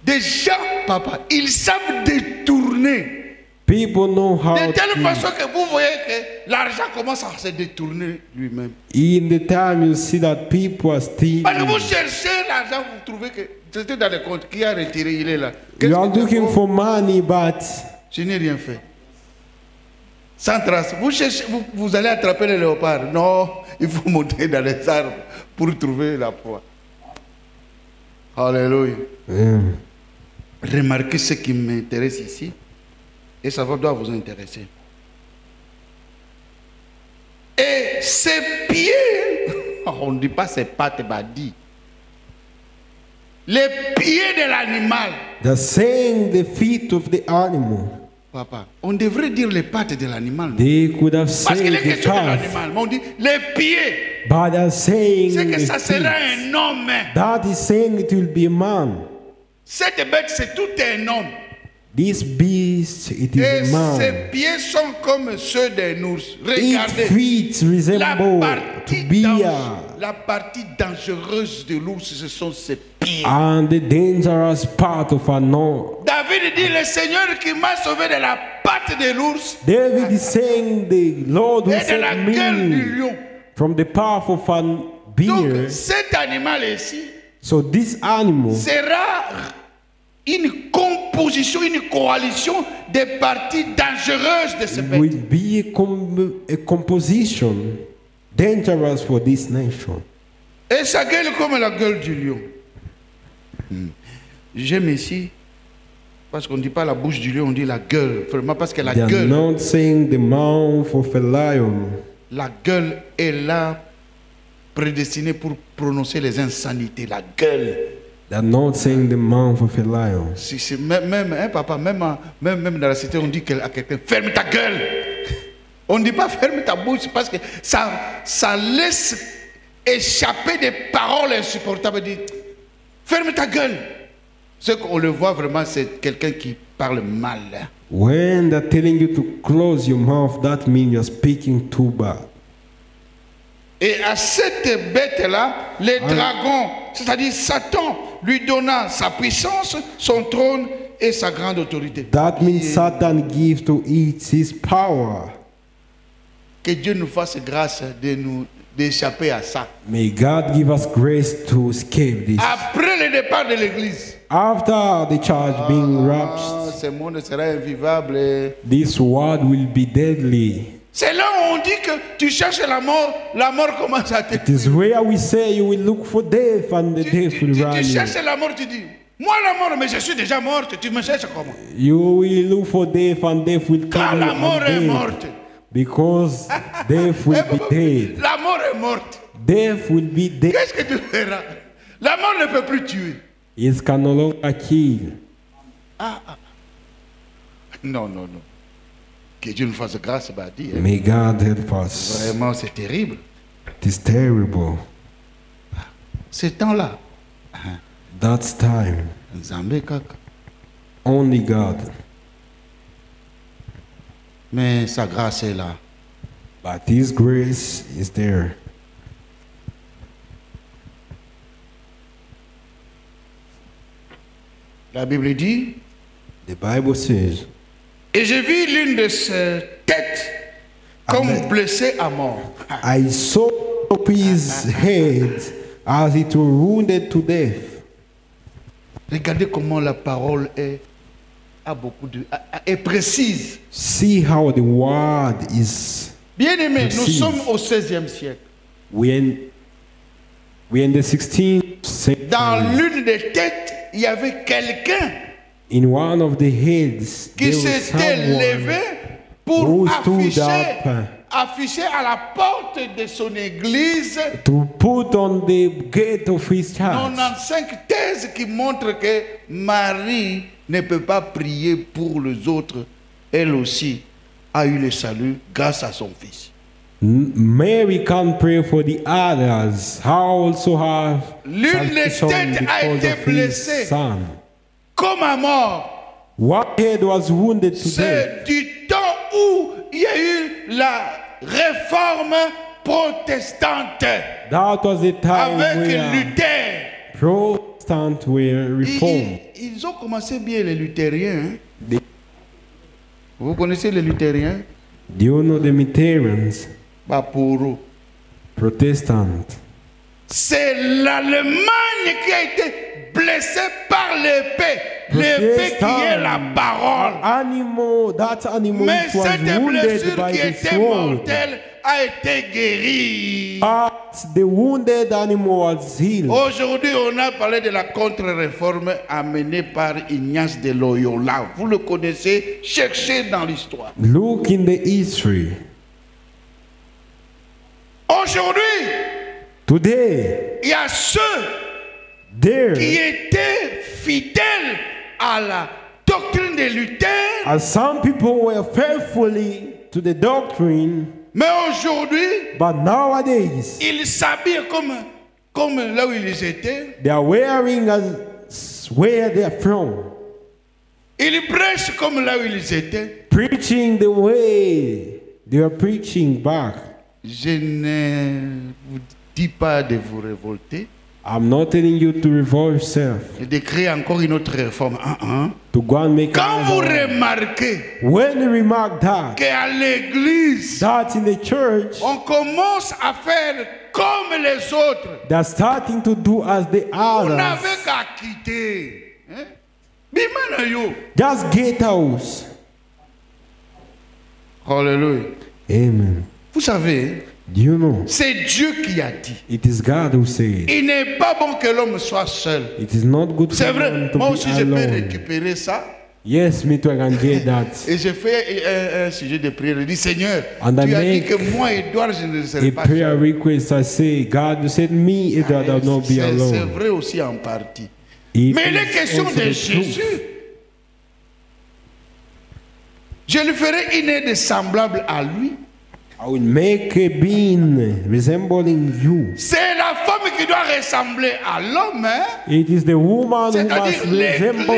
Des gens, papa, ils savent détourner. people know how De telle to, façon que vous voyez que l'argent commence à se détourner lui-même. in the time you see that people are Parce que vous stealing, cherchez l'argent, vous trouvez que c'était dans le compte. Qui a retiré, il est là. you are que tu looking as for money, but Je n'ai rien fait. Sans trace. Vous, cherchez, vous allez attraper les léopards. Non, il faut monter dans les arbres pour trouver la proie. Alléluia. Remarquez ce qui m'intéresse ici. Et ça doit vous intéresser. Et ses pieds, on ne dit pas ses pattes badies. Les pieds de l'animal. they're saying the feet of the animal. Papa, on devrait dire les pattes de l'animal. Non? They could have Parce qu'il said est the question de path, l'animal. Mais on dit les pieds. but they're saying C'est que the ça sera feet. un homme. That is saying it will be a man. Cette bête, c'est tout un homme. This beast, it is Et a ses man. pieds sont comme ceux d'un ours. Its Regardez. feet resemble to be La partie dangereuse de l'ours, ce sont ses pieds. and the dangerous part of an ox. David dit, le Seigneur qui m'a sauvé de la patte de l'ours David is saying the Lord who et de la saved gueule du me lion. from the path of an bear. Donc cet animal ici So this animal sera une composition, une coalition des parties dangereuses de ce bête. will be a composition dangerous for this nation. Et sa gueule comme la gueule du lion. J'aime ici, parce qu'on ne dit pas la bouche du lion, on dit la gueule. Vraiment parce que la They are gueule, not saying the mouth of a lion. la gueule est là prédestinée pour prononcer les insanités. La gueule. They are not saying the mouth of a lion. Même, hein, papa, même dans la cité, on dit à quelqu'un, ferme ta gueule. On ne dit pas ferme ta bouche parce que ça laisse échapper des paroles insupportables. On dit, ferme ta gueule. Ce qu'on le voit vraiment, c'est quelqu'un qui parle mal. Hein. When they're telling you to close your mouth, that means you're speaking too bad. Et à cette bête-là, les dragons, c'est-à-dire Satan, lui donna sa puissance, son trône et sa grande autorité. That means Satan gives to it his power. Que Dieu nous fasse grâce d'échapper à ça. May God give us grace to escape this. Après le départ de l'église, After the church being raptured, ce monde sera invivable. this world will be deadly. C'est là où on dit que tu cherches la mort commence à te It is where we say you will look for death and the death will run tu you. cherches la mort, tu dis, moi la mort, mais je suis déjà morte, tu me cherches comment? You will look for death and death will Quand come you la mort est and death. morte, Because death will be dead. la mort est morte. Death will be dead. Qu'est-ce que tu feras? La mort ne peut plus tuer. It can no longer kill. Non, non, non. Que Dieu nous fasse grâce, Badi. Hein. May God help us. Vraiment, c'est terrible. It is terrible. Ce temps-là, That's time. Zambé kaka. Only God. Mais sa grâce est là. But His grace is there. La Bible dit, The Bible says, et je vis l'une de ses têtes comme Amen. blessée à mort. I saw his head as it was wounded to death. Regardez comment la parole est précise. See how the word is. Bien-aimés, nous Précise. sommes au 16e siècle. We're in the 16th Dans century. l'une des têtes, il y avait quelqu'un In one of the heads, qui there was s'était someone levé pour who stood afficher up affiché à la porte de son église to put on the gate of his church 95 thèses qui montrent que Marie ne peut pas prier pour les autres. Elle aussi a eu le salut grâce à son fils. Mary can't pray for the others. How also have L'une des salvation têtes a because été of his blessée son. comme à mort. One head was wounded to death. C'est du temps où il y a eu la réforme protestante That was the time avec where Luther. Protestants were reformed. Ils ont commencé bien les luthériens. They- Vous connaissez les luthériens? Do you know the Lutherans, Baporo. Protestants? C'est l'Allemagne qui a été blessée par l'épée. L'épée qui est la parole. That animal Mais was cette wounded blessure by qui the était sword. mortelle a été guérie. But the wounded animal was healed. Aujourd'hui, on a parlé de la contre-réforme amenée par Ignace de Loyola. Vous le connaissez, cherchez dans l'histoire. Look in the history. Aujourd'hui, Today, il y a ceux qui there, étaient fidèles à la doctrine de Luther, as some people were faithfully to the doctrine, mais aujourd'hui, but nowadays, ils s'habillent comme là où ils étaient. they are wearing as where they are from, Ils prêchent comme là où ils étaient. preaching the way they are preaching back. Je ne vous dis pas de vous révolter, I'm not telling you to revolt yourself, et de créer encore une autre réforme. to go and make Quand vous another. remarquez When you remark that, qu'à l'église, that in the church, on commence à faire comme les autres, they're starting to do as the vous others. n'avez qu'à quitter. Hein? Bimana yo. Just get out. Alléluia. Amen. Vous savez, Do you know? c'est Dieu qui a dit. It is God who said. Il n'est pas bon que l'homme soit seul. It is not good C'est for vrai, man to moi be aussi je peux alone. récupérer ça. Yes, me too, I can get that. Et j'ai fait un sujet de prière. Je dis, Seigneur, And I tu as dit make que moi, Edouard, je ne serai A pas prayer seul. request, I say, God, you said me, it will not be C'est alone. vrai aussi en partie. It Mais il est is question also de the truth. Jésus. Je lui ferai une aide semblable à lui. I will make a being resembling you. C'est la femme qui doit ressembler à l'homme. Hein? It is the woman who C'est-à-dire must resemble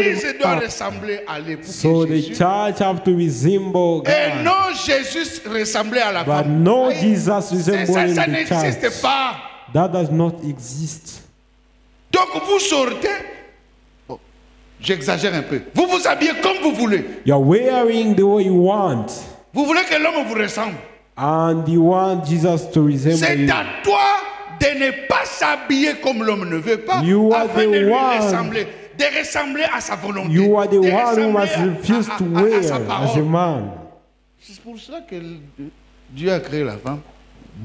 l'église doit God. ressembler à l'époux So qui est the Jésus. church have to resemble Et God. non Jésus ressembler à la But femme. no Aïe, Jesus ça resembling the n'existe church. pas. That does not exist. Donc vous sortez. Bon, j'exagère un peu. Vous vous habillez comme vous voulez. You're wearing the way you want. Vous voulez que l'homme vous ressemble. And you want Jesus to resemble C'est you. à toi de ne pas s'habiller comme l'homme ne veut pas, You are afin the de lui one. ressembler, de ressembler à sa volonté. You are the de one who ressembler must refuse to à wear sa as a parole. man. C'est pour ça que Dieu a créé la femme.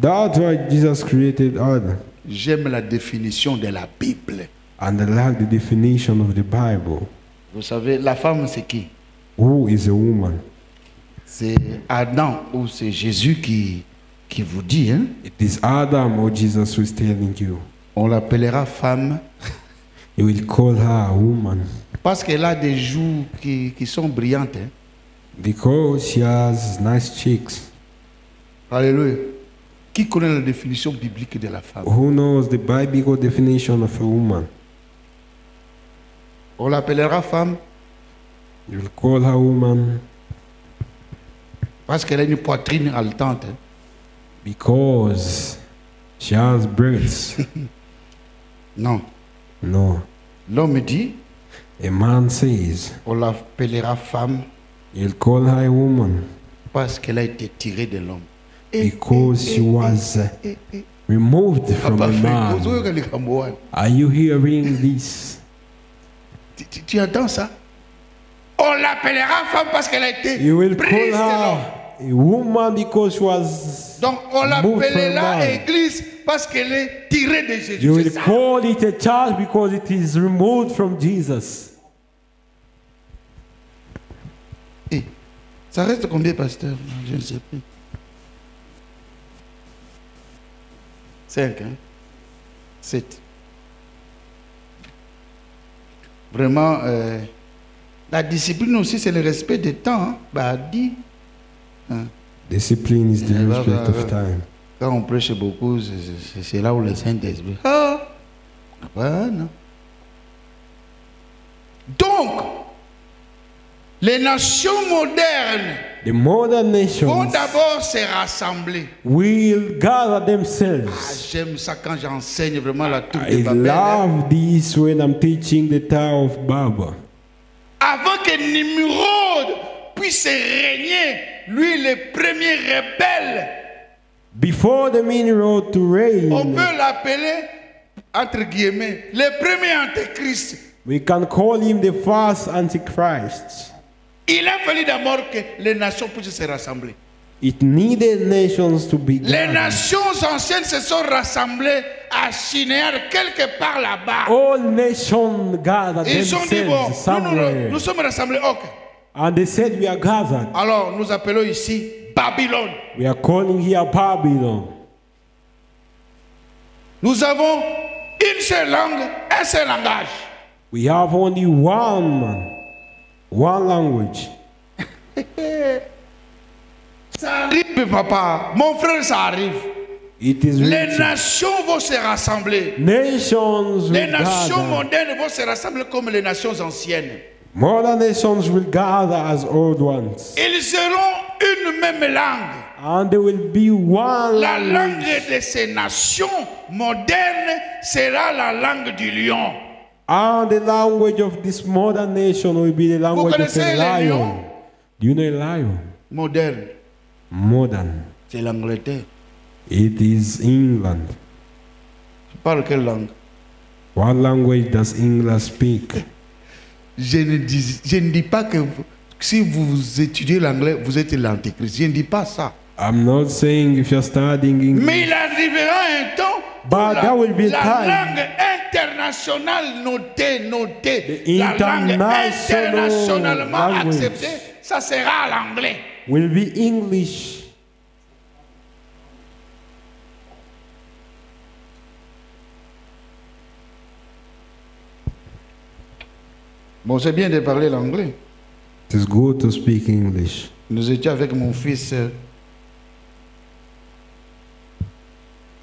That's why Jesus created Adam. J'aime la définition de la Bible. And I like the definition of the Bible. Vous savez, la femme c'est qui? Who is a woman? C'est Adam ou c'est Jésus qui vous dit, hein? It is Adam or Jesus who is telling you. On l'appellera femme You will call her a woman parce qu'elle a des joues qui sont brillantes. Hein? because she has nice cheeks. Alléluia. Qui connaît la définition biblique de la femme? Who knows the biblical definition of a woman? On l'appellera femme You will call her woman parce qu'elle a une poitrine haletante. Hein? because she has breasts. Non. No. L'homme dit, A man says, on l'appellera femme you'll call her a woman parce qu'elle a été tirée de l'homme. because she was removed from a man. Are you hearing this? Tu entends ça? On l'appellera femme parce qu'elle a été You will prise call de l'homme. her a woman because she was Donc on moved from a l'appellera man. église parce qu'elle est tirée de Jésus. You C'est will ça. call it a church because it is removed from Jesus. Eh, ça reste combien, pasteur? Je ne sais plus. 5, hein? 7. Vraiment, la discipline aussi, c'est le respect du temps. Hein? Bah, 10. Hein? Discipline is the respect of time. Quand on prêche beaucoup, c'est là où le Saint-Esprit. Ah, non. Donc, les nations modernes The modern vont nations d'abord se rassembler. will gather Ah, themselves. j'aime ça quand j'enseigne vraiment la tour de I Babel. Hein. love this when I'm teaching the Tower of Babel. Avant que Nimrod puisse régner, lui le premier rebelle, Before the Nimrod to on reign, peut l'appeler, entre guillemets, le premier antéchrist. we can call him the first Antichrist. Il a fallu d'abord que les nations puissent se rassembler. It needed nations to be Les gathered. nations anciennes se sont rassemblées à Shinéar, quelque part là-bas. All nations gathered Ils ont dit, bon, themselves somewhere. nous sommes rassemblés, ok. And they said, we are gathered. Alors, nous appelons ici Babylone. We are calling here Babylon. Nous avons une seule langue, un seul langage. We have only one language. Ça arrive, papa. Mon frère, ça arrive. It is Les written. nations vont se rassembler. Nations Les will nations gather. modernes vont se rassembler comme les nations anciennes. Modern nations will gather as old ones. Ils auront une même langue. And there will be one La language. langue de ces nations modernes sera la langue du lion. And the language of this modern nation will be the language of connaissez a les lion. lions? Do you know a lion? Moderne, Modern. c'est l'Angleterre. It is England. Tu parles quelle langue? What language does England speak? Je ne dis pas que si vous étudiez l'anglais, vous êtes l'antéchrist. Je ne dis pas ça. I'm not saying if you're studying English. Mais il arrivera un temps où But there will be la time. langue internationale notée, The la langue international internationalement language. acceptée, ça sera l'anglais. Will be English. Bon, c'est bien de parler l'anglais. It is good to speak English. Nous étions avec mon fils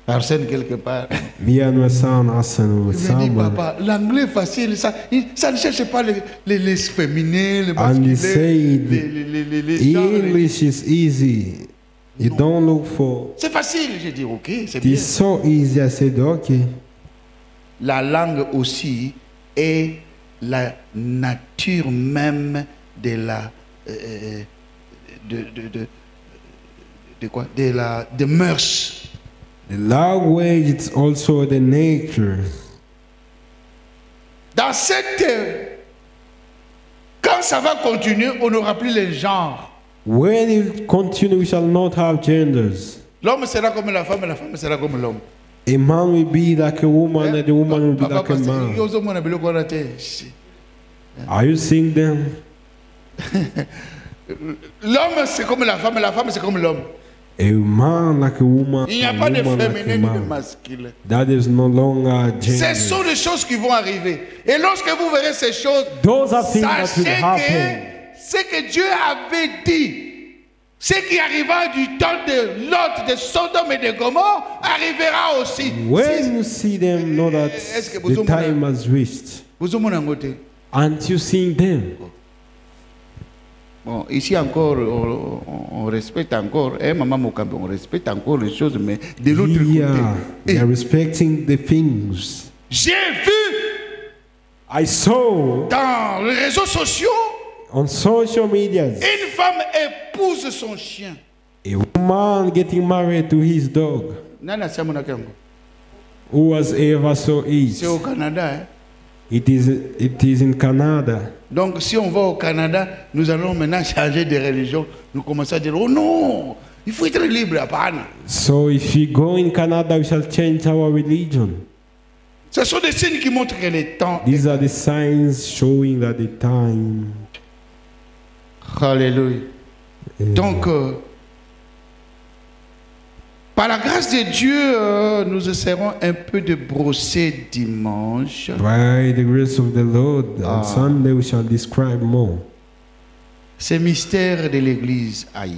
Arsène quelque part. Me and my son Hassan with Il me dit, someone. papa, l'anglais facile, ça ne cherche pas les féminins, les And he masculins, said, les genres. English is easy. You don't look for. C'est facile. J'ai dit, ok, c'est It bien. is so easy. I said, okay. La langue aussi est la nature même de la de quoi? De mœurs. The language is also the nature. Dans cette quand ça va continuer, on n'aura plus les genres. When it continue, we shall not have genders. L'homme sera comme la femme et la femme sera comme l'homme. A man will be like a woman, and the woman will be Papa, like a parce que man. yozo mwana biloko wana te. Are you seeing them? L'homme c'est comme la femme c'est comme l'homme. A man like a woman, Il n'y a a pas de woman like féminin a ni de man. masculin. That is no longer Ce gender. sont des choses qui vont arriver. Et lorsque vous verrez ces choses, Those are things that will sachez happen. que ce que Dieu avait dit, ce qui arriva du temps de Lot, de Sodome et de Gomorrhe, arrivera aussi. When you see them, know that Est-ce que vous the time has reached. Vous avez un côté. Aren't you seeing them? Bon, ici encore, on respecte encore, Maman Mokambe, on respecte encore les choses, mais de l'autre Yeah, côté. they are respecting the things. J'ai vu I saw dans les réseaux sociaux on social media une femme épouse son chien. a woman getting married to his dog. Nana Siamonaka yango. Who was ever so C'est it? au Canada. Hein? It is in Canada. Donc si on va au Canada, nous allons maintenant changer de religion. Nous commençons à dire, oh non, il faut être libre. Apana. So if you go in Canada, we shall change our religion. Ce sont des signes qui montrent que le temps. These are the signs showing that the time. Alléluia. Donc, Par la grâce de Dieu, nous essaierons un peu de brosser dimanche. By the grace of the Lord, on Sunday we shall describe more. Ces mystères de l'Église. Aïe.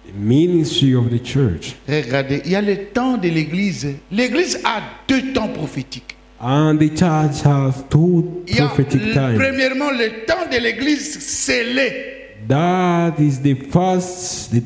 The ministry of the church. Regardez, il y a le temps de l'Église. L'Église a 2 temps prophétiques. And the church has 2 Il y a prophetic times. premièrement le temps de l'Église scellé. That is the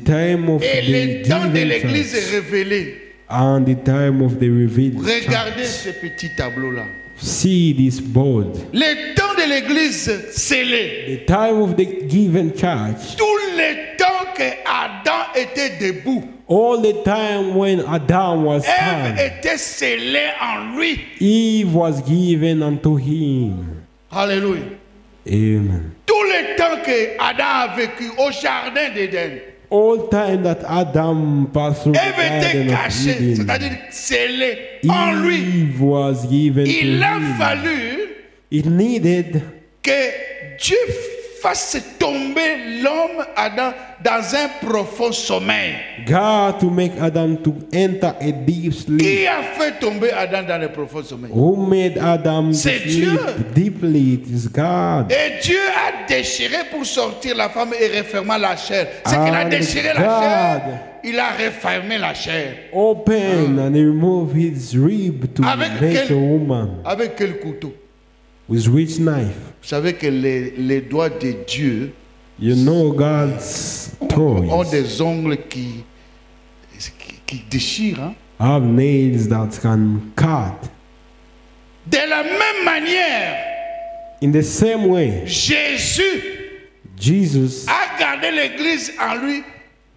time of Et the le temps de given l'Église church. révélé. And the time of the revealed Regardez church. ce petit tableau-là. See this board. Le temps de l'Église scellé. The time of the given church. Tout le temps que Adam était debout. All the time when Adam was Ève found, était scellée en lui. Eve was given unto him. Alléluia. Amen. Tout le temps que Adam a vécu au jardin d'Éden, All time that Adam passed through the Ève était garden of cachée, Eden, c'est-à-dire scellée en lui. Eve was given to Il a him. fallu It needed que Dieu fasse tomber l'homme Adam dans un profond sommeil. God to make Adam to enter a deep sleep. Qui a fait tomber Adam dans le profond sommeil? Who made Adam to C'est sleep Dieu. deeply? It is God. Et Dieu a déchiré pour sortir la femme et refermer la chair. C'est qu'il a And déchiré la God chair, il a refermé la chair. Open and he removed his rib to Avec make quel- a woman. Avec quel couteau? With which knife? Vous savez que les doigts de Dieu You know God's ont toys des ongles qui déchirent. Hein? have nails that can cut. De la même manière, In the same way, Jésus Jesus a gardé l'Église en lui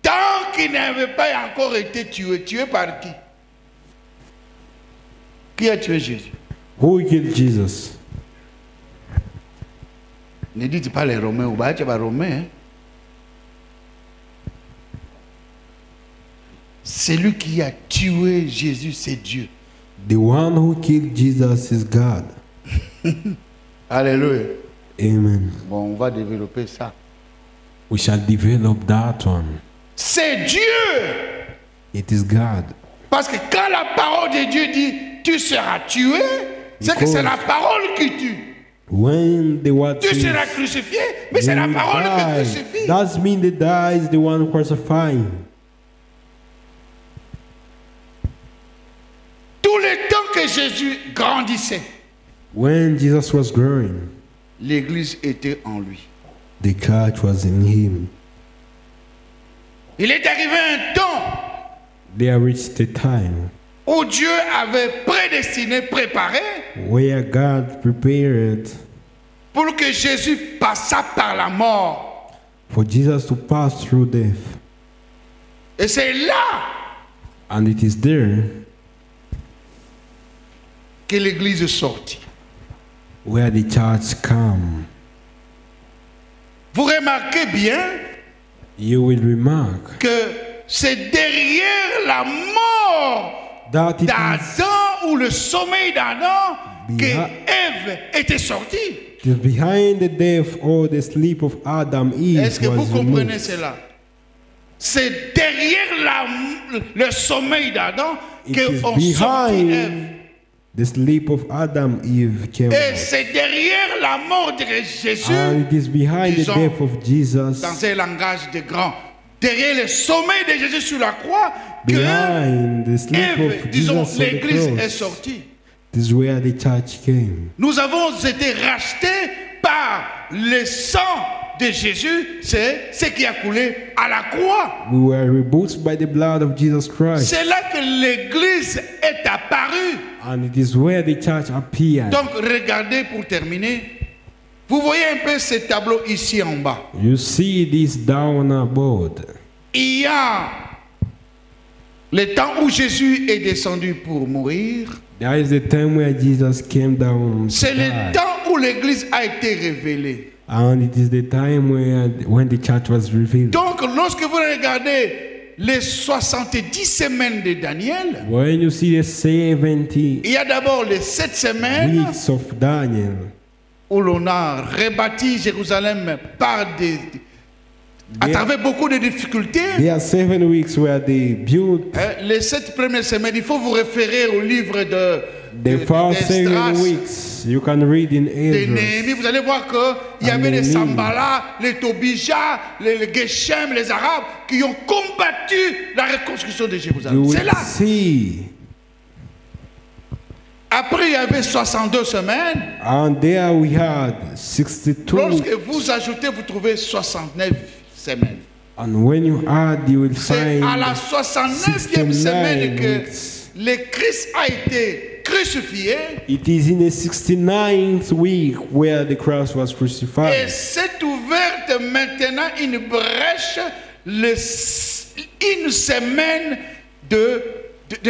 tant qu'il n'avait pas encore été tué. Tué par qui? Qui a tué Jésus? who killed Jesus? Ne dites pas les Romains, ou pas les Romains. Hein? Celui qui a tué Jésus, c'est Dieu. The one who killed Jesus is God. Alléluia. Amen. Bon, on va développer ça. We shall develop that one. C'est Dieu. It is God. Parce que quand la parole de Dieu dit tu seras tué, c'est que c'est la parole qui tue. When the word Tu says, seras crucifié, mais c'est la "You parole qui die," crucifie. that means the die is the one crucifying. Tout le temps que Jésus grandissait, When Jesus was growing, l'Église était en lui. the church was in him. Il est arrivé un temps There reached a time où Dieu avait prédestiné, préparé where God prepared pour que Jésus passât par la mort. for Jesus to pass through death. Et c'est là And it is there que l'Église sortit. where the church come. Vous remarquez bien You will remark que c'est derrière la mort that it is d'Adam ou le sommeil d'Adam que Behind- Ève était sortie. it is behind the death or the sleep of Adam, Eve Est-ce que vous was comprenez removed. cela? C'est derrière le sommeil d'Adam It que is on sortit Ève. behind the sleep of Adam, Eve came Et out. c'est derrière la mort de Jésus, And it is behind the disons, death of Jesus, dans un langage de grand, derrière le sommeil de Jésus sur la croix, que behind the sleep Ève, of disons, Jesus on the l'Église est cross. sortie. This is where the church came. Nous avons été rachetés par le sang de Jésus, c'est ce qui a coulé à la croix. We were rebooted by the blood of Jesus Christ. C'est là que l'Église est apparue. And it is where the church appeared. Donc regardez pour terminer. Vous voyez un peu ce tableau ici en bas. You see this down aboard. Il y a le temps où Jésus est descendu pour mourir. There is the time where Jesus came down. to C'est le die. temps où l'Église a été révélée. And it is the time when the church was revealed. Donc lorsque vous regardez les 70 semaines de Daniel, When you see the 70 il y a d'abord les 7 semaines weeks of Daniel, où l'on a rebâti Jérusalem par à travers beaucoup de difficultés. There are 7 weeks where they built Les 7 premières semaines, il faut vous référer au livre the first 7 d'Esdras, weeks. You can read in de Ezra. Néhémie. Vous allez voir qu'il y avait les Néhémie. Sambala, les Tobija, les Geshem, les Arabes qui ont combattu la reconstruction de Jérusalem. You C'est will là. see. Après, il y avait 62 semaines. And there we had 62. Lorsque vous ajoutez, vous trouvez 69 semaines. And when you add, you will C'est find à la 69e semaine 69 que weeks. le Christ a été crucifié. It is in the 69th week where the Christ was Et crucified. s'est ouverte maintenant une brèche, une semaine de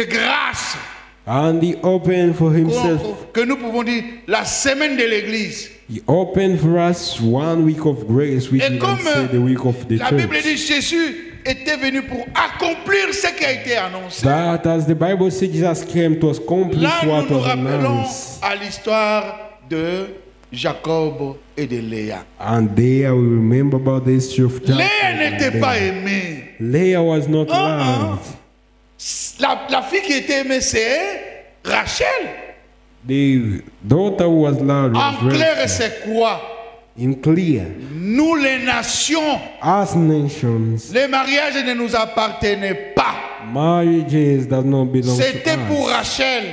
grâce. And he opened for himself. Que nous pouvons dire la semaine de l'église. He opened for us 1 week of grace, which Et we comme can say the week of the la Bible church. dit Jésus était venu pour accomplir ce qui a été annoncé. That as the Bible says, Jesus came to accomplish Là, nous what nous was rappelons announced. à l'histoire de Jacob et de Léa. And there we remember about the history of Jacob. Léa n'était and pas Leah. aimée. Leah was not loved. La fille qui était aimée, c'est Rachel. The daughter who was loved was En clair, Rachel. c'est quoi? In clear, Nous, les nations, as nations, les mariages ne nous appartenaient pas. marriages does not belong C'était to pour us. Rachel,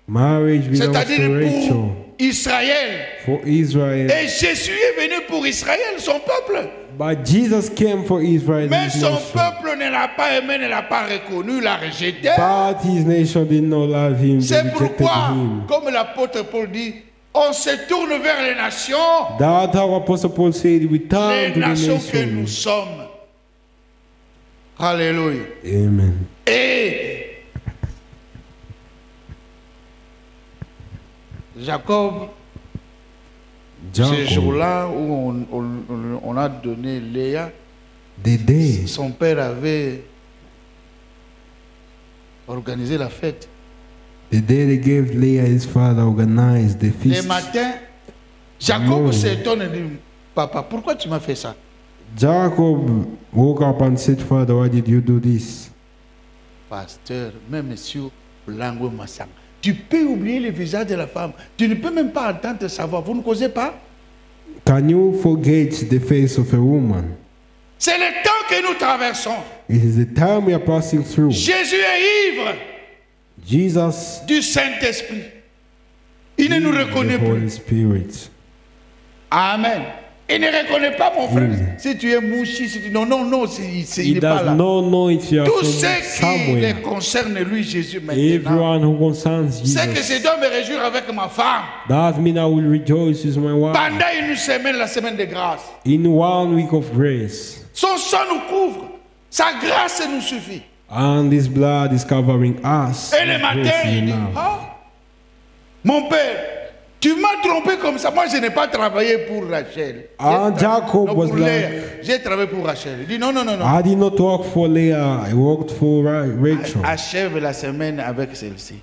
Marriage belongs c'est-à-dire to Rachel, pour Israël. for Israel. Et Jésus est venu pour Israël, son peuple. But Jesus came for Israel, Mais his son nation. peuple ne l'a pas aimé, ne l'a pas reconnu, l'a rejeté. But his nation did not love him, they C'est rejected pourquoi, him. comme l'apôtre Paul dit, on se tourne vers les nations, That's how Apostle Paul said, we turn les to the nations que nous nations. sommes. Alléluia. Amen. Et Jacob, ce Jacob, jour-là où on a donné Léa, the day son père avait organisé la fête. the day they gave Leah, his father organized the Le feast. matin, Jacob s'étonne et dit, papa, pourquoi tu m'as fait ça? Jacob woke up and said, Father, why did you do this? Pasteur, même monsieur Blango Massang, tu peux oublier le visage de la femme. Tu ne peux même pas entendre sa voix. Vous ne causez pas? Can you forget the face of a woman? C'est le temps que nous traversons. It is the time we are passing through. Jésus est ivre Jesus, du Saint-Esprit. Il ne nous reconnaît the Holy plus. Spirit. Amen. Il ne reconnaît pas mon frère. Mm. Si tu es mouchi, si tu... Non, il He n'est pas does là. not know if you are Tout from ce qui somewhere. le concerne, lui, Jésus, maintenant, Everyone who concerns c'est que je Jesus. dois me réjouir avec ma femme. That means I will rejoice with my wife. Pendant une semaine, la semaine de grâce. In 1 week of grace. Son sang nous couvre. Sa grâce nous suffit. And His blood is covering us. Et le His matin, grace is il dit, enough. ah, mon père, tu m'as trompé comme ça. Moi, je n'ai pas travaillé pour Rachel. Ah, J'ai Jacob non, was pour like- Léa. J'ai travaillé pour Rachel. Il dit, non. I did not work for Leah, I worked for Rachel. Achève la semaine avec celle-ci.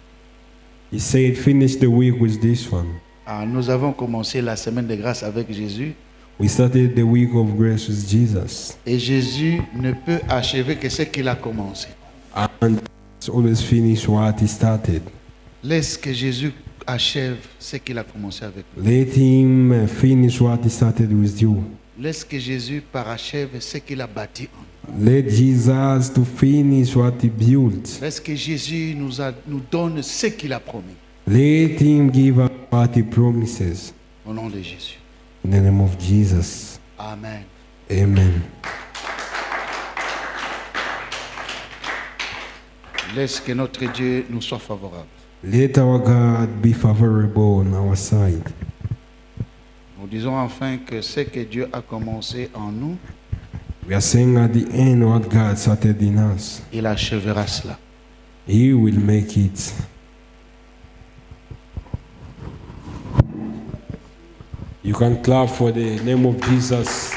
He said, finish the week with this one. Ah, nous avons commencé la semaine de grâce avec Jésus. We started the week of grace with Jesus. Et Jésus ne peut achever que ce qu'il a commencé. And it's always finish what he started. Laisse que Jésus achève ce qu'il a commencé avec nous. Let him finish what he started with you. Laisse que Jésus parachève ce qu'il a bâti en nous. Let Jesus to finish what he built. Laisse que Jésus nous donne ce qu'il a promis. Let him give us what he promises. Au nom de Jésus. In the name of Jesus. Amen. Amen. Laisse que notre Dieu nous soit favorable. Let our God be favorable on our side. Nous disons enfin que ce que Dieu a commencé en nous, We are saying at the end what God started in us. il achèvera cela. He will make it. You can clap for the name of Jesus.